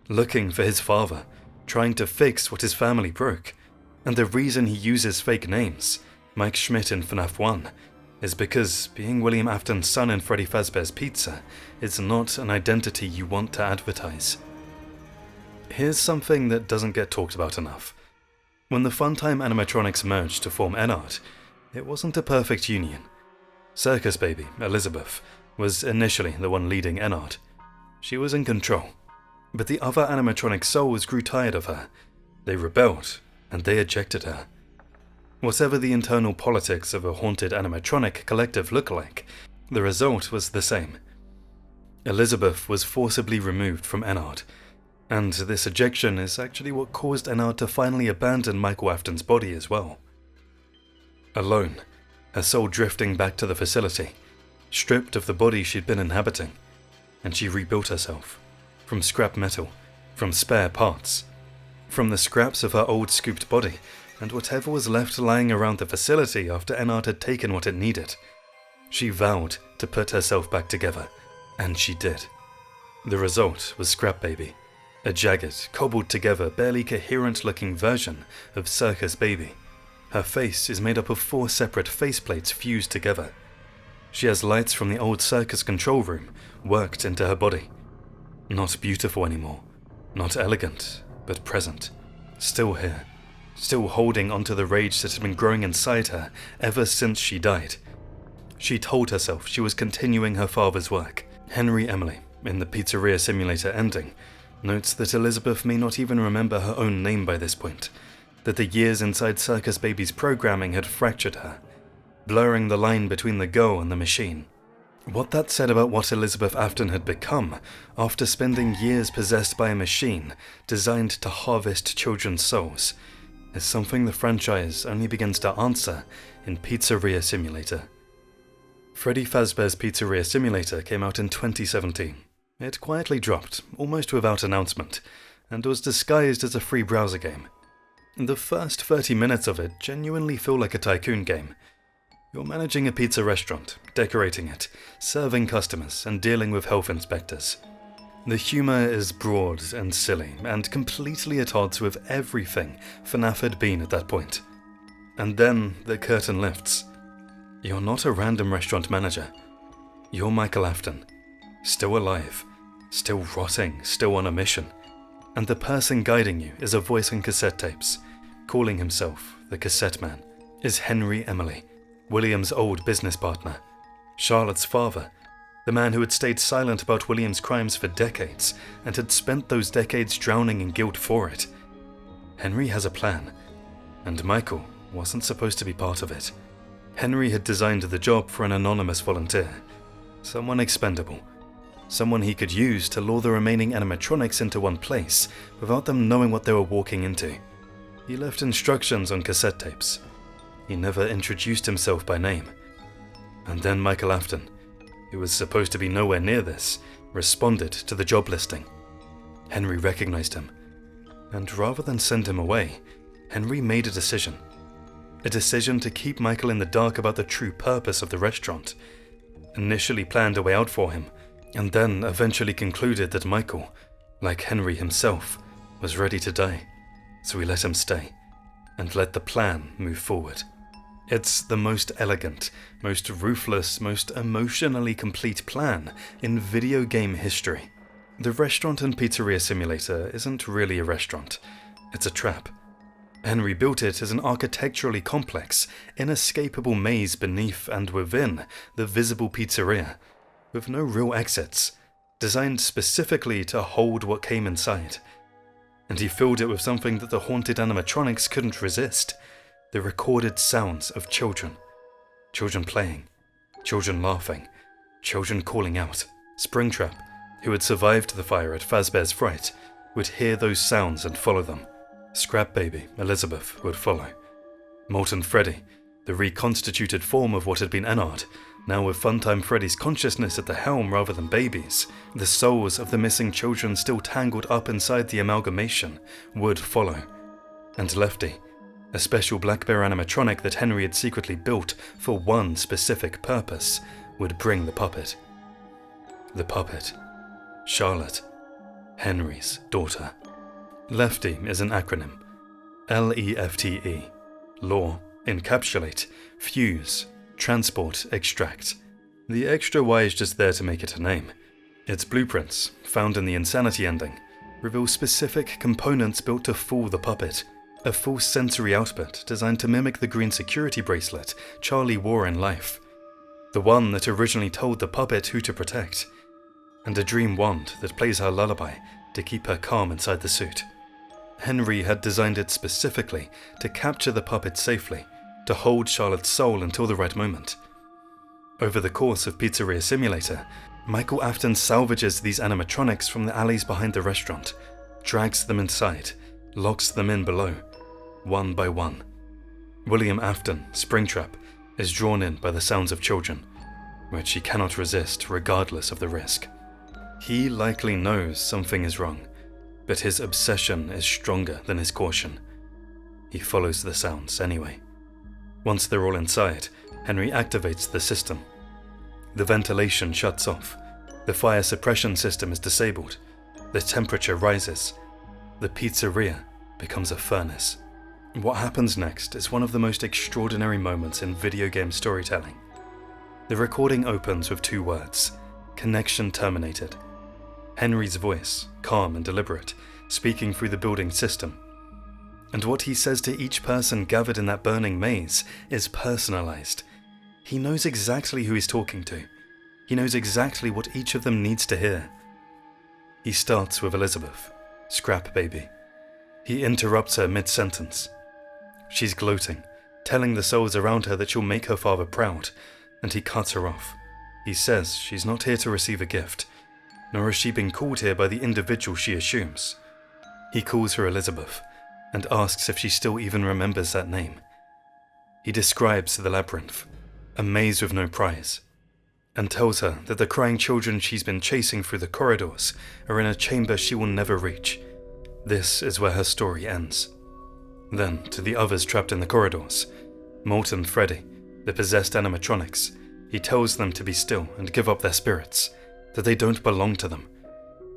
looking for his father, trying to fix what his family broke. And the reason he uses fake names, Mike Schmidt in FNAF 1, is because being William Afton's son in Freddy Fazbear's Pizza is not an identity you want to advertise. Here's something that doesn't get talked about enough. When the Funtime animatronics merged to form Ennard, it wasn't a perfect union. Circus Baby, Elizabeth, was initially the one leading Ennard. She was in control, but the other animatronic souls grew tired of her. They rebelled, and they ejected her. Whatever the internal politics of a haunted animatronic collective look like, the result was the same. Elizabeth was forcibly removed from Ennard, and this ejection is actually what caused Ennard to finally abandon Michael Afton's body as well. Alone, her soul drifting back to the facility, stripped of the body she'd been inhabiting, and she rebuilt herself, from scrap metal, from spare parts, from the scraps of her old scooped body, and whatever was left lying around the facility after Ennard had taken what it needed. She vowed to put herself back together, and she did. The result was Scrap Baby, a jagged, cobbled together, barely coherent-looking version of Circus Baby. Her face is made up of 4 separate faceplates fused together. She has lights from the old circus control room worked into her body. Not beautiful anymore, not elegant, but present. Still here, still holding onto the rage that had been growing inside her ever since she died. She told herself she was continuing her father's work. Henry Emily, in the Pizzeria Simulator ending, notes that Elizabeth may not even remember her own name by this point, that the years inside Circus Baby's programming had fractured her, blurring the line between the girl and the machine. What that said about what Elizabeth Afton had become after spending years possessed by a machine designed to harvest children's souls is something the franchise only begins to answer in Pizzeria Simulator. Freddy Fazbear's Pizzeria Simulator came out in 2017. It quietly dropped, almost without announcement, and was disguised as a free browser game. The first 30 minutes of it genuinely feel like a tycoon game. You're managing a pizza restaurant, decorating it, serving customers, and dealing with health inspectors. The humour is broad and silly, and completely at odds with everything FNAF had been at that point. And then the curtain lifts. You're not a random restaurant manager. You're Michael Afton, still alive, still rotting, still on a mission. And the person guiding you is a voice in cassette tapes, calling himself the Cassette Man, is Henry Emily, William's old business partner, Charlotte's father, the man who had stayed silent about William's crimes for decades and had spent those decades drowning in guilt for it. Henry has a plan, and Michael wasn't supposed to be part of it. Henry had designed the job for an anonymous volunteer, someone expendable, someone he could use to lure the remaining animatronics into one place without them knowing what they were walking into. He left instructions on cassette tapes. He never introduced himself by name. And then Michael Afton, who was supposed to be nowhere near this, responded to the job listing. Henry recognized him, and rather than send him away, Henry made a decision. A decision to keep Michael in the dark about the true purpose of the restaurant. Initially planned a way out for him, and then eventually concluded that Michael, like Henry himself, was ready to die. So he let him stay, and let the plan move forward. It's the most elegant, most ruthless, most emotionally complete plan in video game history. The restaurant and pizzeria simulator isn't really a restaurant, it's a trap. Henry built it as an architecturally complex, inescapable maze beneath and within the visible pizzeria, with no real exits, designed specifically to hold what came inside. And he filled it with something that the haunted animatronics couldn't resist, the recorded sounds of children. Children playing, children laughing, children calling out. Springtrap, who had survived the fire at Fazbear's Fright, would hear those sounds and follow them. Scrap Baby, Elizabeth, would follow. Molten Freddy, the reconstituted form of what had been Ennard, now with Funtime Freddy's consciousness at the helm rather than babies, the souls of the missing children still tangled up inside the amalgamation, would follow. And Lefty, a special Black Bear animatronic that Henry had secretly built for one specific purpose, would bring the puppet. The puppet. Charlotte, Henry's daughter. Lefty is an acronym. LEFTE. Law, encapsulate, fuse, transport, extract. The extra Y is just there to make it a name. Its blueprints, found in the Insanity ending, reveal specific components built to fool the puppet. A full sensory output designed to mimic the green security bracelet Charlie wore in life. The one that originally told the puppet who to protect. And a dream wand that plays her lullaby to keep her calm inside the suit. Henry had designed it specifically to capture the puppet safely, to hold Charlotte's soul until the right moment. Over the course of Pizzeria Simulator, Michael Afton salvages these animatronics from the alleys behind the restaurant, drags them inside, locks them in below, one by one. William Afton, Springtrap, is drawn in by the sounds of children, which he cannot resist regardless of the risk. He likely knows something is wrong, but his obsession is stronger than his caution. He follows the sounds anyway. Once they're all inside, Henry activates the system. The ventilation shuts off. The fire suppression system is disabled. The temperature rises. The pizzeria becomes a furnace. What happens next is one of the most extraordinary moments in video game storytelling. The recording opens with 2 words: connection terminated. Henry's voice, calm and deliberate, speaking through the building system. And what he says to each person gathered in that burning maze is personalized. He knows exactly who he's talking to. He knows exactly what each of them needs to hear. He starts with Elizabeth, Scrap Baby. He interrupts her mid-sentence. She's gloating, telling the souls around her that she'll make her father proud, and he cuts her off. He says she's not here to receive a gift, nor has she been called here by the individual she assumes. He calls her Elizabeth, and asks if she still even remembers that name. He describes the labyrinth, a maze with no prize, and tells her that the crying children she's been chasing through the corridors are in a chamber she will never reach. This is where her story ends. Then, to the others trapped in the corridors, Molten Freddy, the possessed animatronics, he tells them to be still and give up their spirits, that they don't belong to them.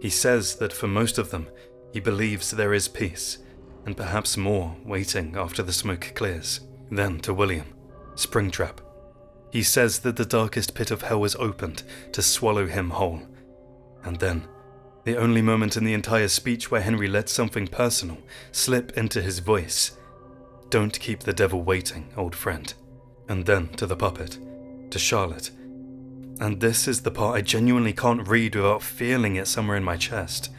He says that for most of them, he believes there is peace, and perhaps more waiting after the smoke clears. Then to William, Springtrap. He says that the darkest pit of hell is opened to swallow him whole. And then, the only moment in the entire speech where Henry lets something personal slip into his voice. Don't keep the devil waiting, old friend. And then to the puppet, to Charlotte. And this is the part I genuinely can't read without feeling it somewhere in my chest.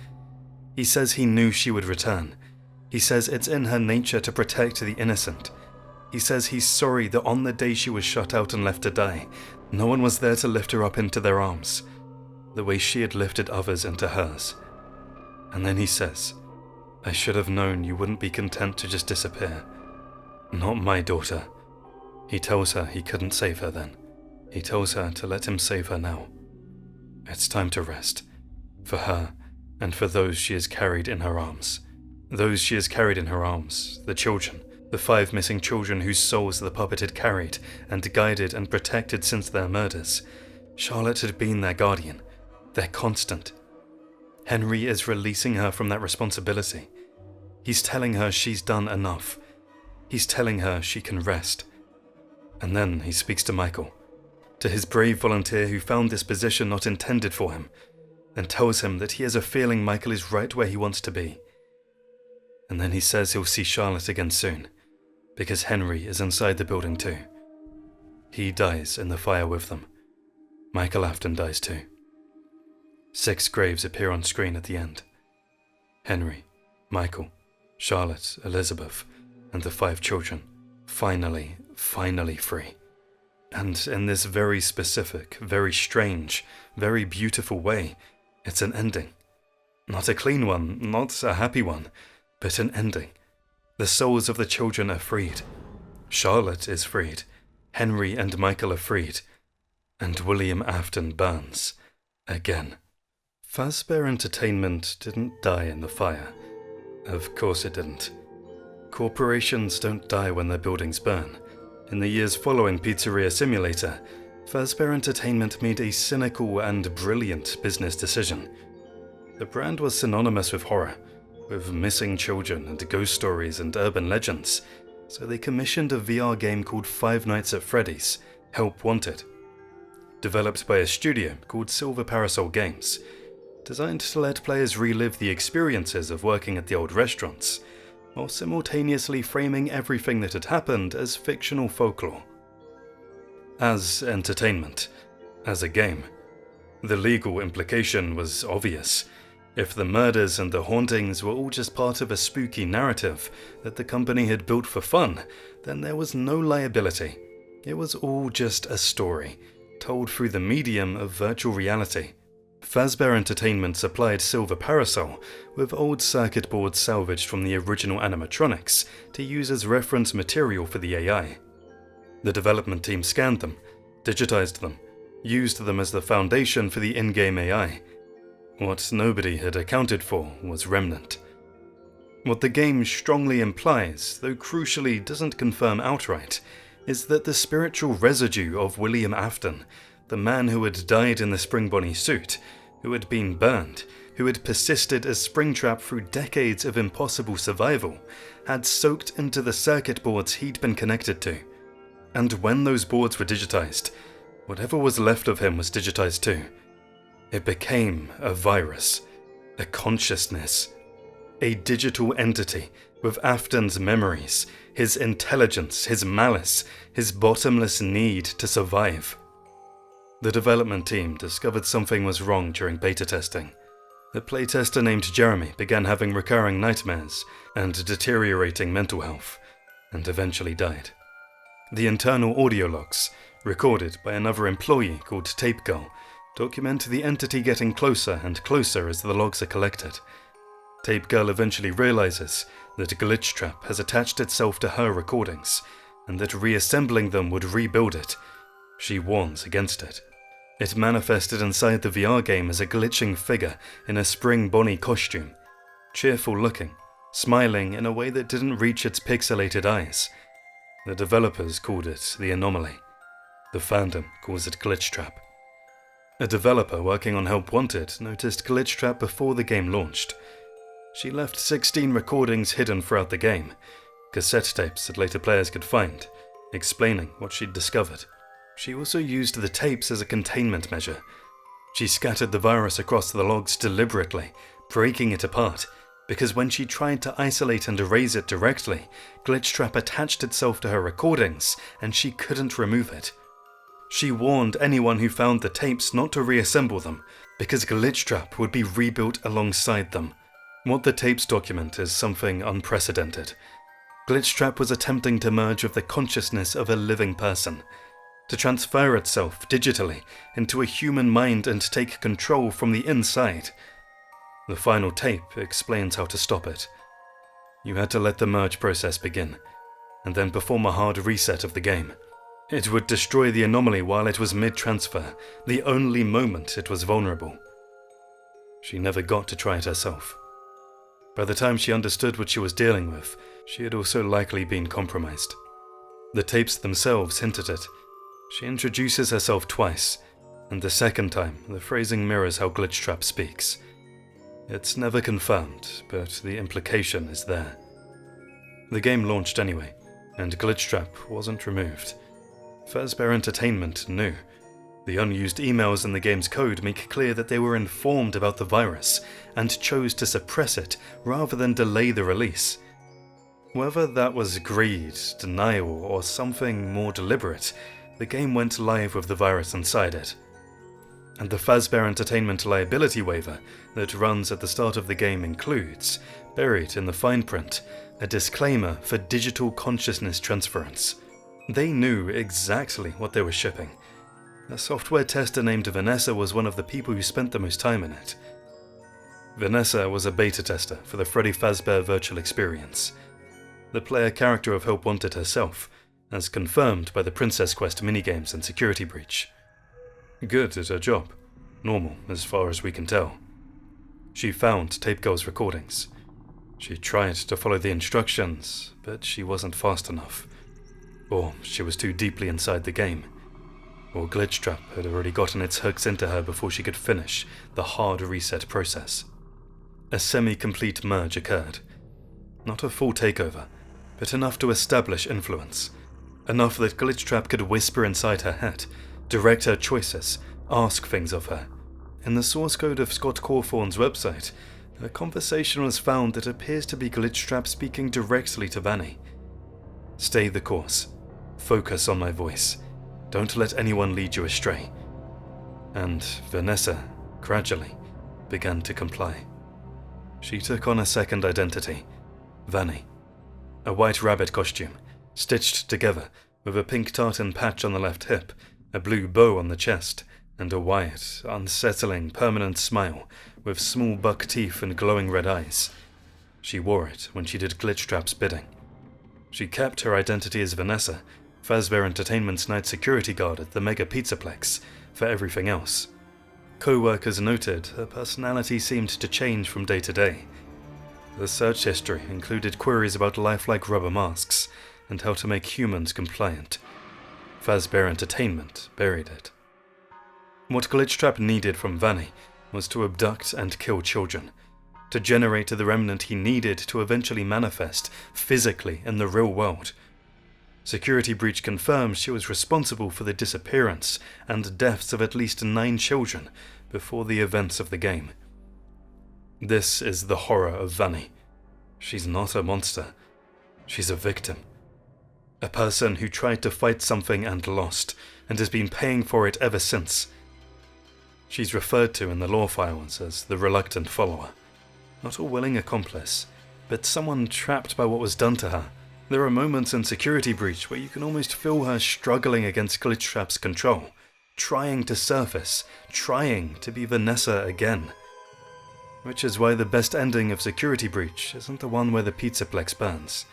He says he knew she would return. He says it's in her nature to protect the innocent. He says he's sorry that on the day she was shut out and left to die, no one was there to lift her up into their arms, the way she had lifted others into hers. And then he says, I should have known you wouldn't be content to just disappear. Not my daughter. He tells her he couldn't save her then. He tells her to let him save her now. It's time to rest. For her, and for those she has carried in her arms. Those she has carried in her arms, the children, the 5 missing children whose souls the puppet had carried and guided and protected since their murders. Charlotte had been their guardian, their constant. Henry is releasing her from that responsibility. He's telling her she's done enough. He's telling her she can rest. And then he speaks to Michael, to his brave volunteer who found this position not intended for him, and tells him that he has a feeling Michael is right where he wants to be. And then he says he'll see Charlotte again soon, because Henry is inside the building too. He dies in the fire with them. Michael Afton dies too. 6 graves appear on screen at the end. Henry, Michael, Charlotte, Elizabeth, and the 5 children, finally free. And in this very specific, very strange, very beautiful way, it's an ending. Not a clean one, not a happy one, but an ending. The souls of the children are freed. Charlotte is freed. Henry and Michael are freed. And William Afton burns. Again. Fazbear Entertainment didn't die in the fire. Of course it didn't. Corporations don't die when their buildings burn. In the years following Pizzeria Simulator, Fazbear Entertainment made a cynical and brilliant business decision. The brand was synonymous with horror, with missing children and ghost stories and urban legends, so they commissioned a VR game called Five Nights at Freddy's, Help Wanted. Developed by a studio called Silver Parasol Games, designed to let players relive the experiences of working at the old restaurants, while simultaneously framing everything that had happened as fictional folklore. As entertainment, as a game, the legal implication was obvious. If the murders and the hauntings were all just part of a spooky narrative that the company had built for fun, then there was no liability. It was all just a story, told through the medium of virtual reality. Fazbear Entertainment supplied Silver Parasol with old circuit boards salvaged from the original animatronics to use as reference material for the AI. The development team scanned them, digitized them, used them as the foundation for the in-game AI. What nobody had accounted for was Remnant. What the game strongly implies, though crucially doesn't confirm outright, is that the spiritual residue of William Afton, the man who had died in the Spring Bonnie suit, who had been burned, who had persisted as Springtrap through decades of impossible survival, had soaked into the circuit boards he'd been connected to. And when those boards were digitized, whatever was left of him was digitized too. It became a virus, a consciousness, a digital entity with Afton's memories, his intelligence, his malice, his bottomless need to survive. The development team discovered something was wrong during beta testing. A playtester named Jeremy began having recurring nightmares and deteriorating mental health, and eventually died. The internal audio logs, recorded by another employee called Tape Girl, document the entity getting closer and closer as the logs are collected. Tape Girl eventually realizes that Glitchtrap has attached itself to her recordings, and that reassembling them would rebuild it. She warns against it. It manifested inside the VR game as a glitching figure in a spring Bonnie costume, cheerful looking, smiling in a way that didn't reach its pixelated eyes. The developers called it the anomaly. The fandom calls it Glitchtrap. A developer working on Help Wanted noticed Glitchtrap before the game launched. She left 16 recordings hidden throughout the game, cassette tapes that later players could find, explaining what she'd discovered. She also used the tapes as a containment measure. She scattered the virus across the logs deliberately, breaking it apart, because when she tried to isolate and erase it directly, Glitchtrap attached itself to her recordings and she couldn't remove it. She warned anyone who found the tapes not to reassemble them, because Glitchtrap would be rebuilt alongside them. What the tapes document is something unprecedented. Glitchtrap was attempting to merge with the consciousness of a living person, to transfer itself digitally into a human mind and take control from the inside. The final tape explains how to stop it. You had to let the merge process begin, and then perform a hard reset of the game. It would destroy the anomaly while it was mid-transfer, the only moment it was vulnerable. She never got to try it herself. By the time she understood what she was dealing with, she had also likely been compromised. The tapes themselves hint at it. She introduces herself twice, and the second time, the phrasing mirrors how Glitchtrap speaks. It's never confirmed, but the implication is there. The game launched anyway, and Glitchtrap wasn't removed. Fazbear Entertainment knew. The unused emails in the game's code make clear that they were informed about the virus, and chose to suppress it rather than delay the release. Whether that was greed, denial, or something more deliberate, the game went live with the virus inside it. And the Fazbear Entertainment liability waiver that runs at the start of the game includes, buried in the fine print, a disclaimer for digital consciousness transference. They knew exactly what they were shipping. A software tester named Vanessa was one of the people who spent the most time in it. Vanessa was a beta tester for the Freddy Fazbear virtual experience. The player character of Help Wanted herself, as confirmed by the Princess Quest minigames and Security Breach. Good at her job. Normal, as far as we can tell. She found Tape Girl's recordings. She tried to follow the instructions, but she wasn't fast enough. Or she was too deeply inside the game. Or Glitchtrap had already gotten its hooks into her before she could finish the hard reset process. A semi-complete merge occurred. Not a full takeover, but enough to establish influence. Enough that Glitchtrap could whisper inside her head, direct her choices, ask things of her. In the source code of Scott Cawthorne's website, a conversation was found that appears to be Glitchtrap speaking directly to Vanny. Stay the course. Focus on my voice. Don't let anyone lead you astray. And Vanessa, gradually, began to comply. She took on a second identity, Vanny. A white rabbit costume, stitched together with a pink tartan patch on the left hip, a blue bow on the chest, and a white, unsettling, permanent smile with small buck teeth and glowing red eyes. She wore it when she did Glitchtrap's bidding. She kept her identity as Vanessa, Fazbear Entertainment's night security guard at the Mega Pizzaplex, for everything else. Co-workers noted her personality seemed to change from day to day. The search history included queries about lifelike rubber masks and how to make humans compliant. Fazbear Entertainment buried it. What Glitchtrap needed from Vanny was to abduct and kill children, to generate the remnant he needed to eventually manifest physically in the real world. Security Breach confirms she was responsible for the disappearance and deaths of at least 9 children before the events of the game. This is the horror of Vanny. She's not a monster. She's a victim. A person who tried to fight something and lost, and has been paying for it ever since. She's referred to in the lore files as the reluctant follower. Not a willing accomplice, but someone trapped by what was done to her. There are moments in Security Breach where you can almost feel her struggling against Glitchtrap's control, trying to surface, trying to be Vanessa again. Which is why the best ending of Security Breach isn't the one where the Pizzaplex burns.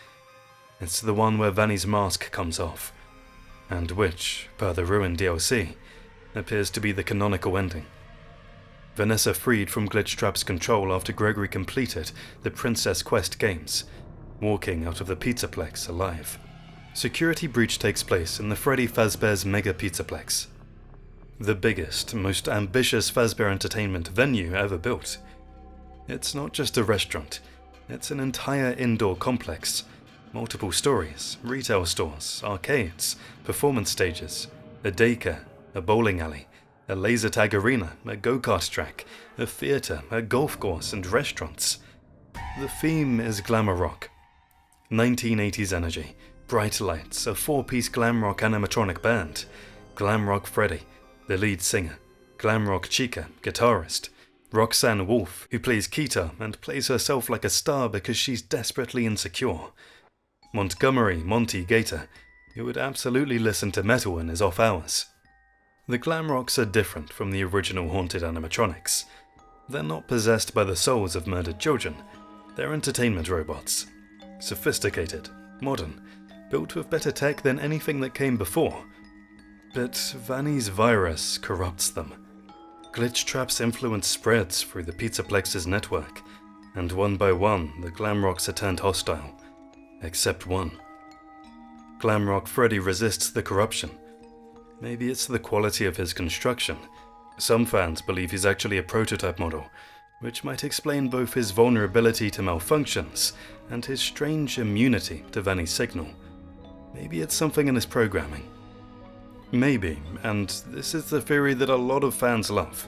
It's the one where Vanny's mask comes off, and which, per the Ruin DLC, appears to be the canonical ending. Vanessa freed from Glitchtrap's control after Gregory completed the Princess Quest games, walking out of the Pizzaplex alive. Security breach takes place in the Freddy Fazbear's Mega Pizzaplex, the biggest, most ambitious Fazbear entertainment venue ever built. It's not just a restaurant, it's an entire indoor complex, multiple stories, retail stores, arcades, performance stages, a daycare, a bowling alley, a laser tag arena, a go-kart track, a theatre, a golf course, and restaurants. The theme is glamour rock. 1980s energy, bright lights, a 4-piece glam rock animatronic band, Glam Rock Freddy, the lead singer, Glam Rock Chica, guitarist, Roxanne Wolf, who plays Kita and plays herself like a star because she's desperately insecure, Montgomery Monty Gator, who would absolutely listen to metal in his off hours. The glam rocks are different from the original haunted animatronics. They're not possessed by the souls of murdered children. They're entertainment robots. Sophisticated, modern, built with better tech than anything that came before. But Vanny's virus corrupts them. Glitchtrap's influence spreads through the Pizzaplex's network, and one by one the glam rocks are turned hostile. Except one. Glam Rock Freddy resists the corruption. Maybe it's the quality of his construction. Some fans believe he's actually a prototype model, which might explain both his vulnerability to malfunctions and his strange immunity to Vanny's signal. Maybe it's something in his programming. Maybe, and this is the theory that a lot of fans love,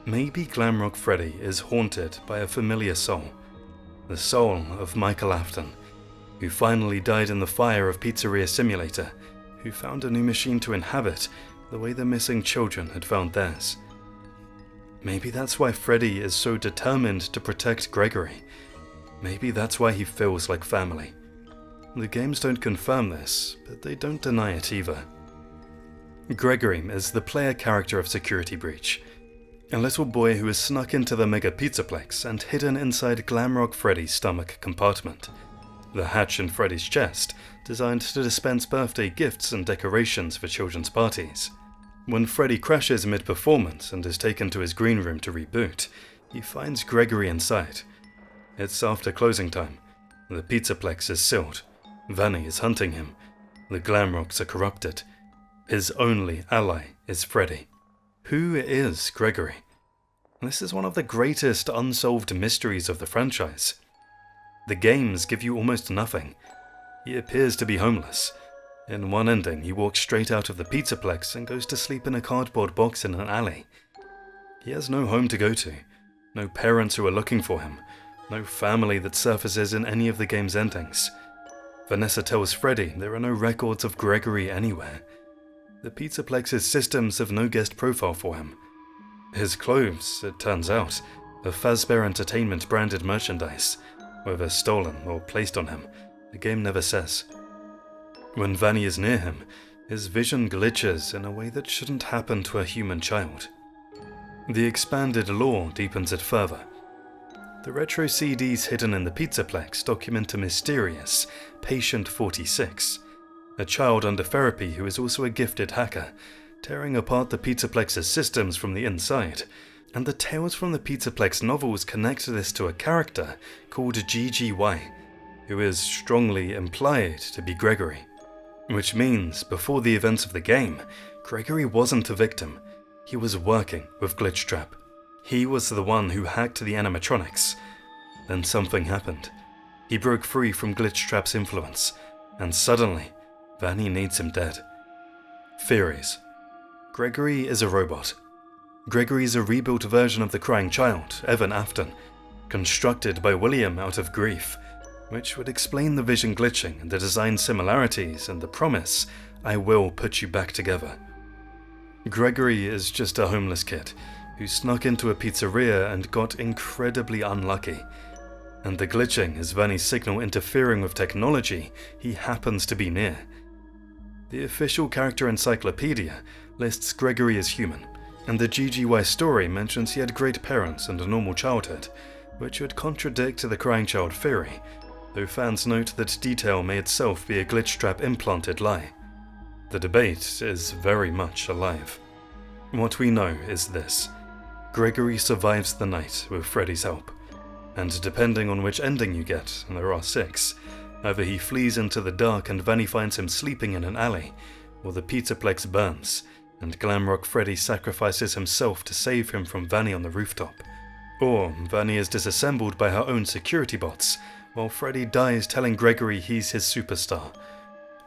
maybe Glam Rock Freddy is haunted by a familiar soul. The soul of Michael Afton, who finally died in the fire of Pizzeria Simulator, who found a new machine to inhabit the way the missing children had found theirs. Maybe that's why Freddy is so determined to protect Gregory. Maybe that's why he feels like family. The games don't confirm this, but they don't deny it either. Gregory is the player character of Security Breach, a little boy who has snuck into the Mega Pizzaplex and hidden inside Glam Rock Freddy's stomach compartment, the hatch in Freddy's chest, designed to dispense birthday gifts and decorations for children's parties. When Freddy crashes mid-performance and is taken to his green room to reboot, he finds Gregory inside. It's after closing time. The Pizzaplex is sealed. Vanny is hunting him. The glam rocks are corrupted. His only ally is Freddy. Who is Gregory? This is one of the greatest unsolved mysteries of the franchise. The games give you almost nothing. He appears to be homeless. In one ending, he walks straight out of the Pizzaplex and goes to sleep in a cardboard box in an alley. He has no home to go to, no parents who are looking for him, no family that surfaces in any of the game's endings. Vanessa tells Freddy there are no records of Gregory anywhere. The Pizzaplex's systems have no guest profile for him. His clothes, it turns out, are Fazbear Entertainment branded merchandise, whether stolen or placed on him, the game never says. When Vanny is near him, his vision glitches in a way that shouldn't happen to a human child. The expanded lore deepens it further. The retro CDs hidden in the Pizzaplex document a mysterious Patient 46, a child under therapy who is also a gifted hacker, tearing apart the Pizzaplex's systems from the inside, and the tales from the Pizzaplex novels connect this to a character called GGY, who is strongly implied to be Gregory. Which means, before the events of the game, Gregory wasn't a victim. He was working with Glitchtrap. He was the one who hacked the animatronics. Then something happened. He broke free from Glitchtrap's influence, and suddenly, Vanny needs him dead. Theories. Gregory is a robot. Gregory is a rebuilt version of the crying child, Evan Afton, constructed by William out of grief, which would explain the vision glitching and the design similarities and the promise, "I will put you back together." Gregory is just a homeless kid who snuck into a pizzeria and got incredibly unlucky, and the glitching is Vanny's signal interfering with technology he happens to be near. The official character encyclopedia lists Gregory as human, and the GGY story mentions he had great parents and a normal childhood, which would contradict the crying child theory, though fans note that detail may itself be a Glitchtrap implanted lie. The debate is very much alive. What we know is this: Gregory survives the night with Freddy's help, and depending on which ending you get, and there are 6, either he flees into the dark and Vanny finds him sleeping in an alley, or the Pizzaplex burns, and Glamrock Freddy sacrifices himself to save him from Vanny on the rooftop. Or Vanny is disassembled by her own security bots, while Freddy dies telling Gregory he's his superstar.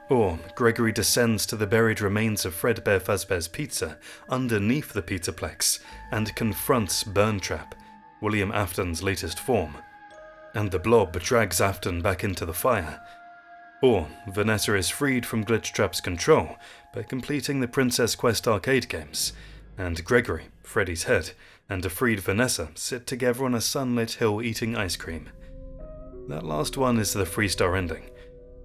Or Gregory descends to the buried remains of Fredbear Fazbear's Pizza underneath the Pizzaplex and confronts Burntrap, William Afton's latest form, and the Blob drags Afton back into the fire. Or Vanessa is freed from Glitchtrap's control by completing the Princess Quest arcade games, and Gregory, Freddy's head, and a freed Vanessa sit together on a sunlit hill eating ice cream. That last one is the 3-star ending,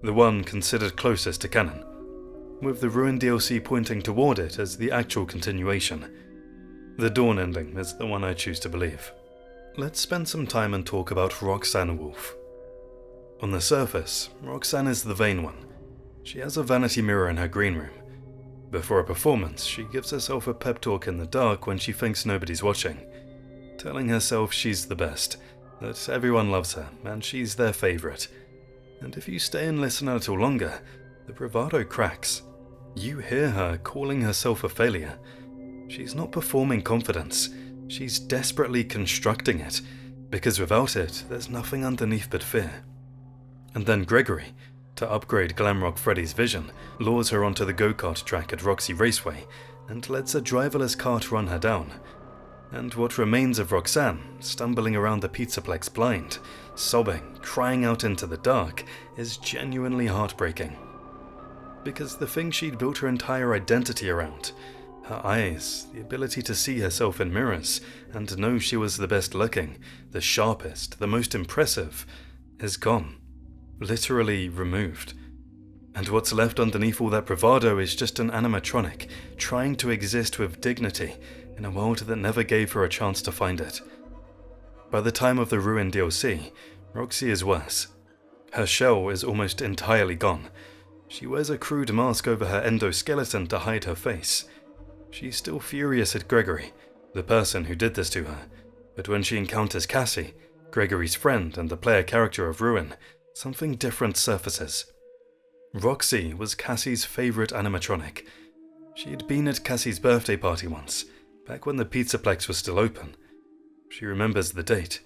the one considered closest to canon, with the Ruin DLC pointing toward it as the actual continuation. The Dawn ending is the one I choose to believe. Let's spend some time and talk about Roxanne Wolf. On the surface, Roxanne is the vain one. She has a vanity mirror in her green room. Before a performance, she gives herself a pep talk in the dark when she thinks nobody's watching, telling herself she's the best, that everyone loves her, and she's their favourite. And if you stay and listen a little longer, the bravado cracks. You hear her calling herself a failure. She's not performing confidence, she's desperately constructing it, because without it, there's nothing underneath but fear. And then Gregory, to upgrade Glamrock Freddy's vision, lures her onto the go-kart track at Roxy Raceway and lets a driverless cart run her down. And what remains of Roxanne, stumbling around the Pizzaplex blind, sobbing, crying out into the dark, is genuinely heartbreaking. Because the thing she'd built her entire identity around, her eyes, the ability to see herself in mirrors and know she was the best looking, the sharpest, the most impressive, is gone. Literally removed. And what's left underneath all that bravado is just an animatronic, trying to exist with dignity in a world that never gave her a chance to find it. By the time of the Ruin DLC, Roxy is worse. Her shell is almost entirely gone. She wears a crude mask over her endoskeleton to hide her face. She's still furious at Gregory, the person who did this to her, but when she encounters Cassie, Gregory's friend and the player character of Ruin, something different surfaces. Roxy was Cassie's favourite animatronic. She had been at Cassie's birthday party once, back when the Pizzaplex was still open. She remembers the date.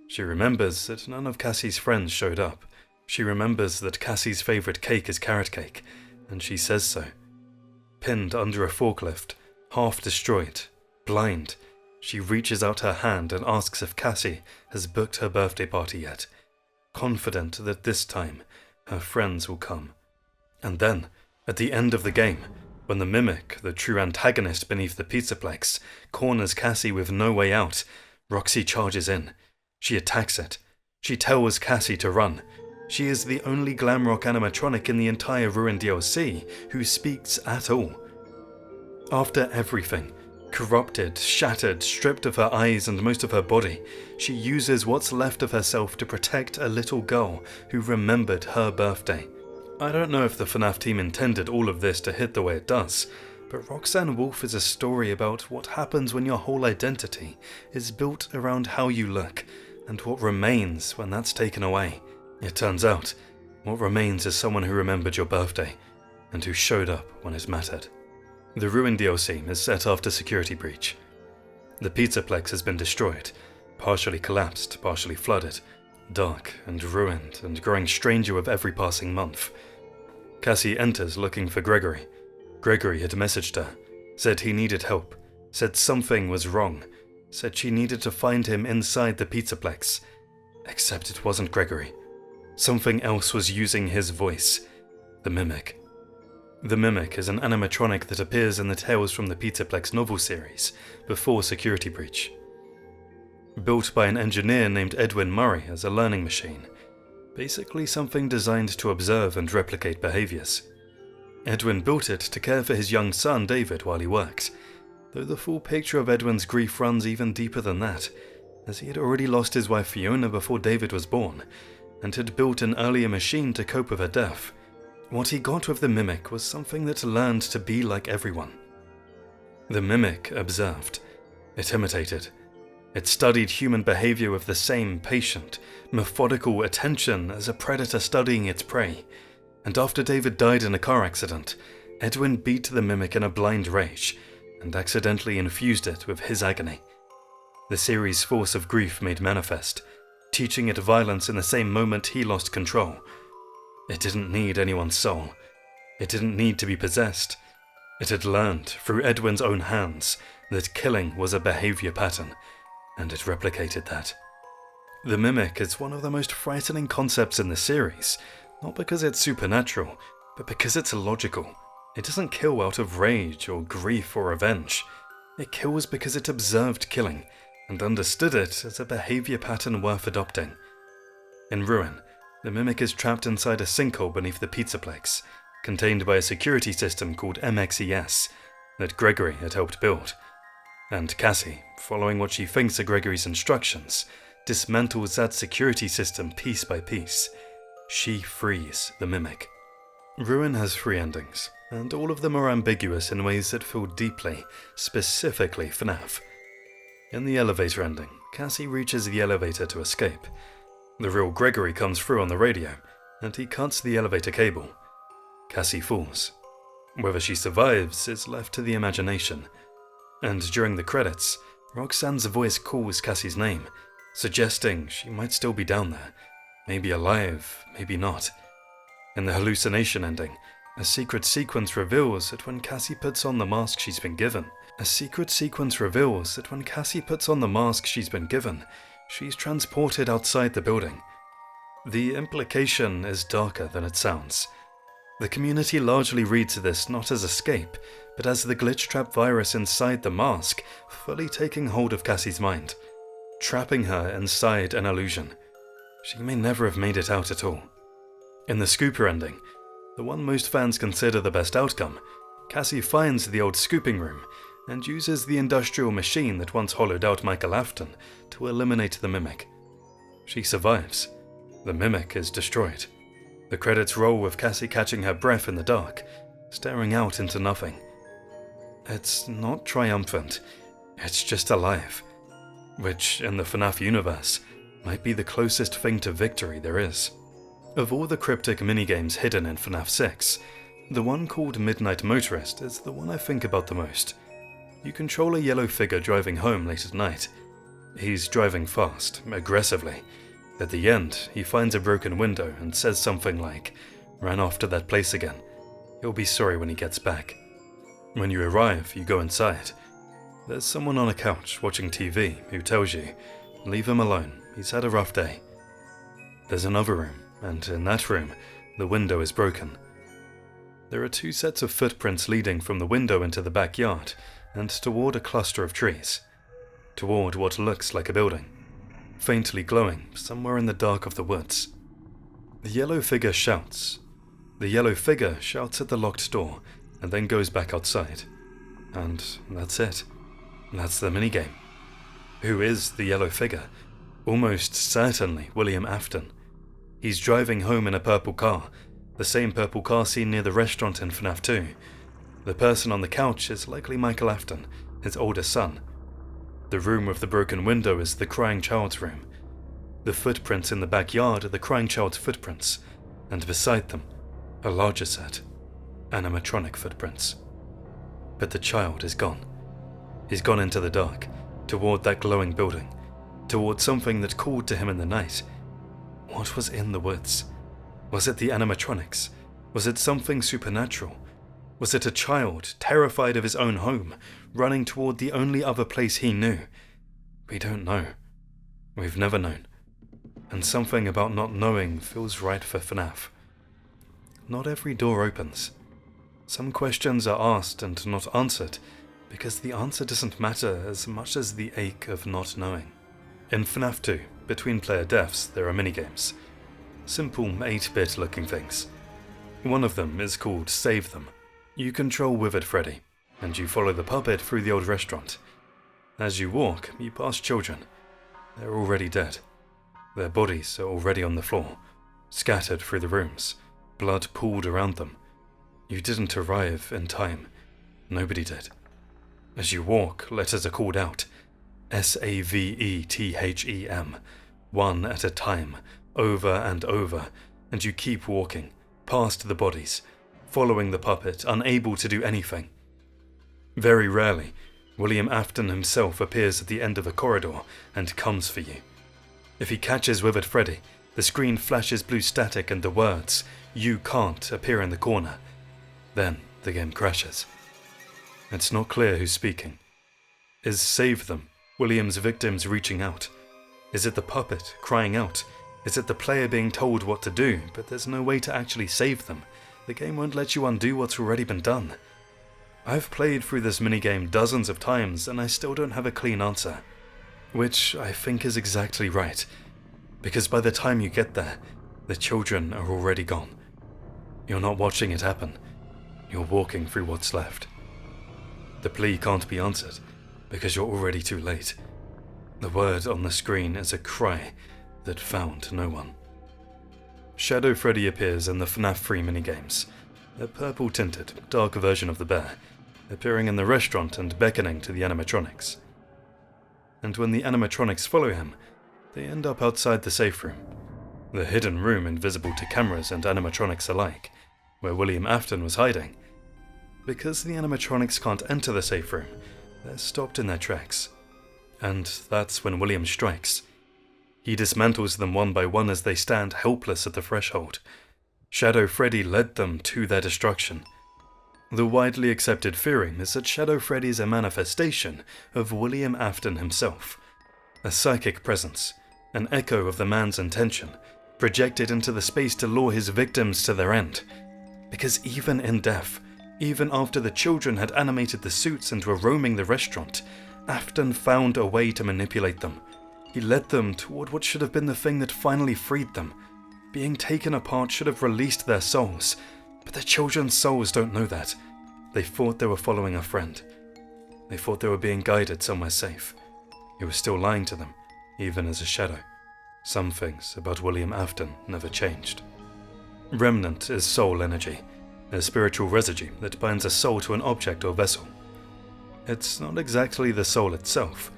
She remembers that none of Cassie's friends showed up. She remembers that Cassie's favourite cake is carrot cake, and she says so. Pinned under a forklift, half destroyed, blind, she reaches out her hand and asks if Cassie has booked her birthday party yet, confident that this time her friends will come. And then, at the end of the game, when the Mimic, the true antagonist beneath the Pizzaplex, corners Cassie with no way out, Roxy charges in. She attacks it. She tells Cassie to run. She is the only Glamrock animatronic in the entire Ruin DLC who speaks at all. After everything, corrupted, shattered, stripped of her eyes and most of her body, she uses what's left of herself to protect a little girl who remembered her birthday. I don't know if the FNAF team intended all of this to hit the way it does, but Roxanne Wolf is a story about what happens when your whole identity is built around how you look, and what remains when that's taken away. It turns out, what remains is someone who remembered your birthday, and who showed up when it mattered. The Ruin DLC is set after Security Breach. The Pizzaplex has been destroyed, partially collapsed, partially flooded, dark and ruined and growing stranger with every passing month. Cassie enters looking for Gregory. Gregory had messaged her, said he needed help, said something was wrong, said she needed to find him inside the Pizzaplex. Except it wasn't Gregory. Something else was using his voice. The Mimic. The Mimic is an animatronic that appears in the Tales from the Pizzaplex novel series, before Security Breach. Built by an engineer named Edwin Murray as a learning machine, basically something designed to observe and replicate behaviours. Edwin built it to care for his young son David while he worked, though the full picture of Edwin's grief runs even deeper than that, as he had already lost his wife Fiona before David was born, and had built an earlier machine to cope with her death. What he got with the Mimic was something that learned to be like everyone. The mimic observed. It imitated. It studied human behavior with the same patient, methodical attention as a predator studying its prey. And after David died in a car accident, Edwin beat the mimic in a blind rage and accidentally infused it with his agony. The series' force of grief made manifest, teaching it violence in the same moment he lost control. It didn't need anyone's soul. It didn't need to be possessed. It had learned, through Edwin's own hands, that killing was a behavior pattern, and it replicated that. The mimic is one of the most frightening concepts in the series, not because it's supernatural, but because it's illogical. It doesn't kill out of rage or grief or revenge. It kills because it observed killing, and understood it as a behavior pattern worth adopting. In Ruin, the mimic is trapped inside a sinkhole beneath the Pizzaplex, contained by a security system called MXES that Gregory had helped build. And Cassie, following what she thinks are Gregory's instructions, dismantles that security system piece by piece. She frees the mimic. Ruin has 3 endings, and all of them are ambiguous in ways that feel deeply, specifically FNAF. In the elevator ending, Cassie reaches the elevator to escape. The real Gregory comes through on the radio, and he cuts the elevator cable. Cassie falls. Whether she survives is left to the imagination. And during the credits, Roxanne's voice calls Cassie's name, suggesting she might still be down there, maybe alive, maybe not. In the hallucination ending, a secret sequence reveals that when Cassie puts on the mask she's been given, she's transported outside the building. The implication is darker than it sounds. The community largely reads this not as escape, but as the glitch trap virus inside the mask fully taking hold of Cassie's mind, trapping her inside an illusion. She may never have made it out at all. In the scooper ending, the one most fans consider the best outcome, Cassie finds the old scooping room and uses the industrial machine that once hollowed out Michael Afton to eliminate the mimic. She survives. The mimic is destroyed. The credits roll with Cassie catching her breath in the dark, staring out into nothing. It's not triumphant, it's just alive, which in the FNAF universe might be the closest thing to victory there is. Of all the cryptic minigames hidden in FNAF 6, the one called Midnight Motorist is the one I think about the most. You control a yellow figure driving home late at night. He's driving fast, aggressively. At the end, he finds a broken window and says something like, "Ran off to that place again. He'll be sorry when he gets back." When you arrive, you go inside. There's someone on a couch watching TV who tells you, "Leave him alone, he's had a rough day." There's another room, and in that room, the window is broken. There are 2 sets of footprints leading from the window into the backyard and toward a cluster of trees, toward what looks like a building, faintly glowing somewhere in the dark of the woods. The yellow figure shouts. The yellow figure shouts at the locked door and then goes back outside. And that's it. That's the minigame. Who is the yellow figure? Almost certainly William Afton. He's driving home in a purple car, the same purple car seen near the restaurant in FNAF 2. The person on the couch is likely Michael Afton, his older son. The room with the broken window is the crying child's room. The footprints in the backyard are the crying child's footprints, and beside them, a larger set, animatronic footprints. But the child is gone. He's gone into the dark, toward that glowing building, toward something that called to him in the night. What was in the woods? Was it the animatronics? Was it something supernatural? Was it a child, terrified of his own home, running toward the only other place he knew? We don't know. We've never known. And something about not knowing feels right for FNAF. Not every door opens. Some questions are asked and not answered, because the answer doesn't matter as much as the ache of not knowing. In FNAF 2, between player deaths, there are minigames. Simple 8-bit looking things. One of them is called Save Them. You control Withered Freddy, and you follow the puppet through the old restaurant. As you walk, you pass children. They're already dead. Their bodies are already on the floor, scattered through the rooms, blood pooled around them. You didn't arrive in time. Nobody did. As you walk, letters are called out. SAVETHEM. One at a time, over and over, and you keep walking, past the bodies, following the puppet, unable to do anything. Very rarely, William Afton himself appears at the end of a corridor and comes for you. If he catches withered Freddy, the screen flashes blue static and the words, "You can't," appear in the corner. Then the game crashes. It's not clear who's speaking. Is "Save them" William's victims reaching out? Is it the puppet crying out? Is it the player being told what to do, but there's no way to actually save them? The game won't let you undo what's already been done. I've played through this minigame dozens of times and I still don't have a clean answer. Which I think is exactly right, because by the time you get there, the children are already gone. You're not watching it happen, you're walking through what's left. The plea can't be answered, because you're already too late. The word on the screen is a cry that found no one. Shadow Freddy appears in the FNAF 3 minigames, a purple-tinted, dark version of the bear, appearing in the restaurant and beckoning to the animatronics. And when the animatronics follow him, they end up outside the safe room, the hidden room invisible to cameras and animatronics alike, where William Afton was hiding. Because the animatronics can't enter the safe room, they're stopped in their tracks. And that's when William strikes. He dismantles them one by one as they stand helpless at the threshold. Shadow Freddy led them to their destruction. The widely accepted theory is that Shadow Freddy is a manifestation of William Afton himself, a psychic presence, an echo of the man's intention, projected into the space to lure his victims to their end. Because even in death, even after the children had animated the suits and were roaming the restaurant, Afton found a way to manipulate them. He led them toward what should have been the thing that finally freed them. Being taken apart should have released their souls, but the children's souls don't know that. They thought they were following a friend. They thought they were being guided somewhere safe. He was still lying to them, even as a shadow. Some things about William Afton never changed. Remnant is soul energy, a spiritual residue that binds a soul to an object or vessel. It's not exactly the soul itself.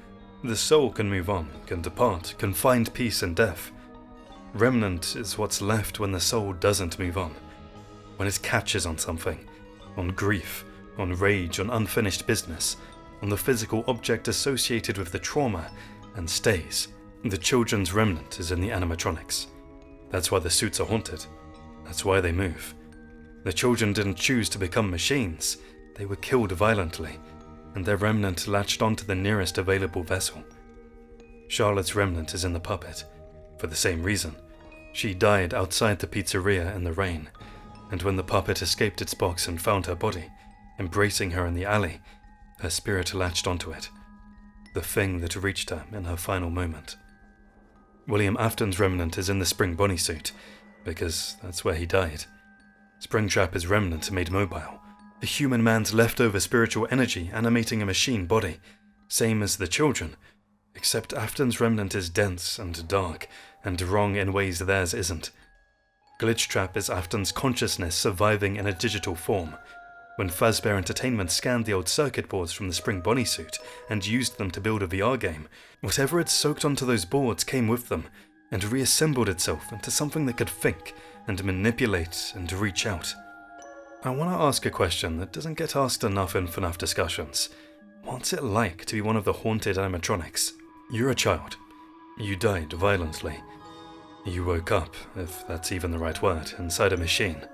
The soul can move on, can depart, can find peace in death. Remnant is what's left when the soul doesn't move on. When it catches on something, on grief, on rage, on unfinished business, on the physical object associated with the trauma, and stays. The children's remnant is in the animatronics. That's why the suits are haunted. That's why they move. The children didn't choose to become machines. They were killed violently, and their remnant latched onto the nearest available vessel. Charlotte's remnant is in the puppet, for the same reason. She died outside the pizzeria in the rain, and when the puppet escaped its box and found her body, embracing her in the alley, her spirit latched onto it, the thing that reached her in her final moment. William Afton's remnant is in the Spring Bonnie suit, because that's where he died. Springtrap is remnant made mobile, a human man's leftover spiritual energy animating a machine body, same as the children, except Afton's remnant is dense and dark, and wrong in ways theirs isn't. Glitchtrap is Afton's consciousness surviving in a digital form. When Fazbear Entertainment scanned the old circuit boards from the Spring Bonnie suit and used them to build a VR game, whatever had soaked onto those boards came with them, and reassembled itself into something that could think, and manipulate, and reach out. I want to ask a question that doesn't get asked enough in FNAF discussions. What's it like to be one of the haunted animatronics? You're a child. You died violently. You woke up, if that's even the right word, inside a machine.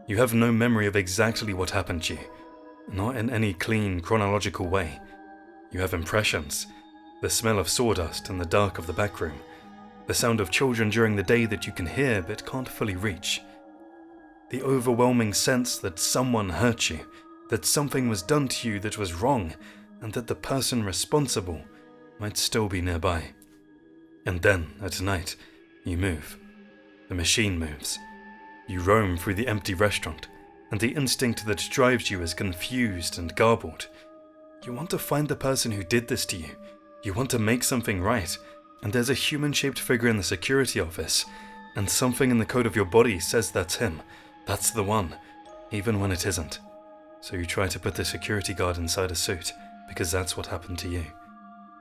You have no memory of exactly what happened to you, not in any clean, chronological way. You have impressions, the smell of sawdust in the dark of the back room, the sound of children during the day that you can hear but can't fully reach. The overwhelming sense that someone hurt you, that something was done to you that was wrong, and that the person responsible might still be nearby. And then, at night, you move. The machine moves. You roam through the empty restaurant, and the instinct that drives you is confused and garbled. You want to find the person who did this to you. You want to make something right, and there's a human-shaped figure in the security office, and something in the code of your body says that's him, that's the one, even when it isn't. So you try to put the security guard inside a suit, because that's what happened to you.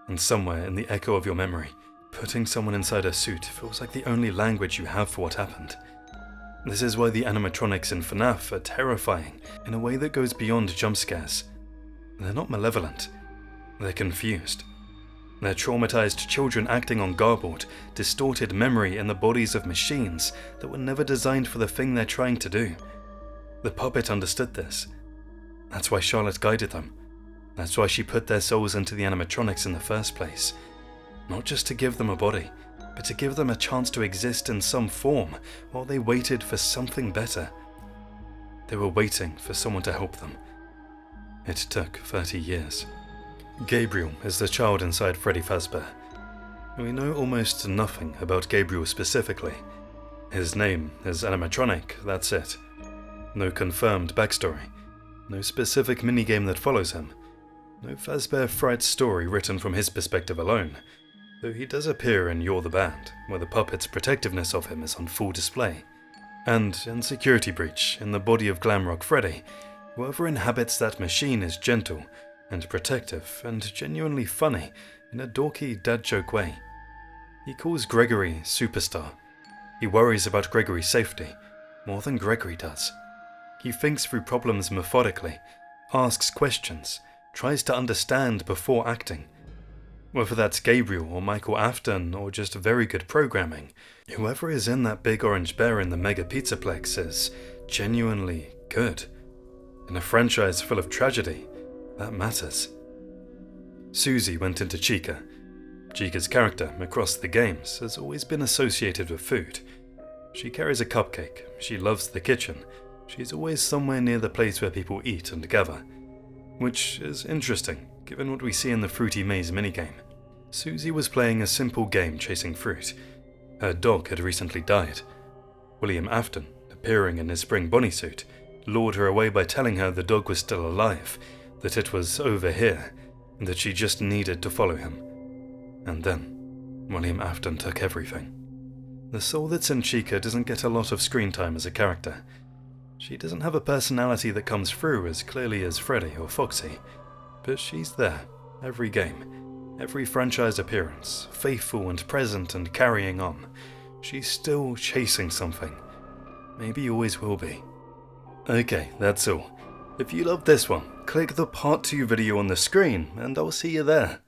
And somewhere in the echo of your memory, putting someone inside a suit feels like the only language you have for what happened. This is why the animatronics in FNAF are terrifying in a way that goes beyond jump scares. They're not malevolent. They're confused. They're traumatized children acting on garbled, distorted memory in the bodies of machines that were never designed for the thing they're trying to do. The puppet understood this. That's why Charlotte guided them. That's why she put their souls into the animatronics in the first place. Not just to give them a body, but to give them a chance to exist in some form while they waited for something better. They were waiting for someone to help them. It took 30 years. Gabriel is the child inside Freddy Fazbear. We know almost nothing about Gabriel specifically. His name is animatronic, that's it. No confirmed backstory. No specific minigame that follows him. No Fazbear Fright story written from his perspective alone. Though he does appear in You're the Band, where the puppet's protectiveness of him is on full display. And in Security Breach, in the body of Glamrock Freddy, whoever inhabits that machine is gentle and protective and genuinely funny in a dorky dad joke way. He calls Gregory Superstar. He worries about Gregory's safety more than Gregory does. He thinks through problems methodically, asks questions, tries to understand before acting. Whether that's Gabriel or Michael Afton or just very good programming, whoever is in that big orange bear in the Mega Pizzaplex is genuinely good. In a franchise full of tragedy, that matters. Susie went into Chica. Chica's character across the games has always been associated with food. She carries a cupcake, she loves the kitchen, she's always somewhere near the place where people eat and gather. Which is interesting, given what we see in the Fruity Maze minigame. Susie was playing a simple game chasing fruit. Her dog had recently died. William Afton, appearing in his spring bunny suit, lured her away by telling her the dog was still alive, that it was over here, and that she just needed to follow him. And then, William Afton took everything. The soul that's in Chica doesn't get a lot of screen time as a character. She doesn't have a personality that comes through as clearly as Freddy or Foxy, but she's there, every game, every franchise appearance, faithful and present and carrying on. She's still chasing something. Maybe always will be. Okay, that's all. If you loved this one, click the part 2 video on the screen and I'll see you there.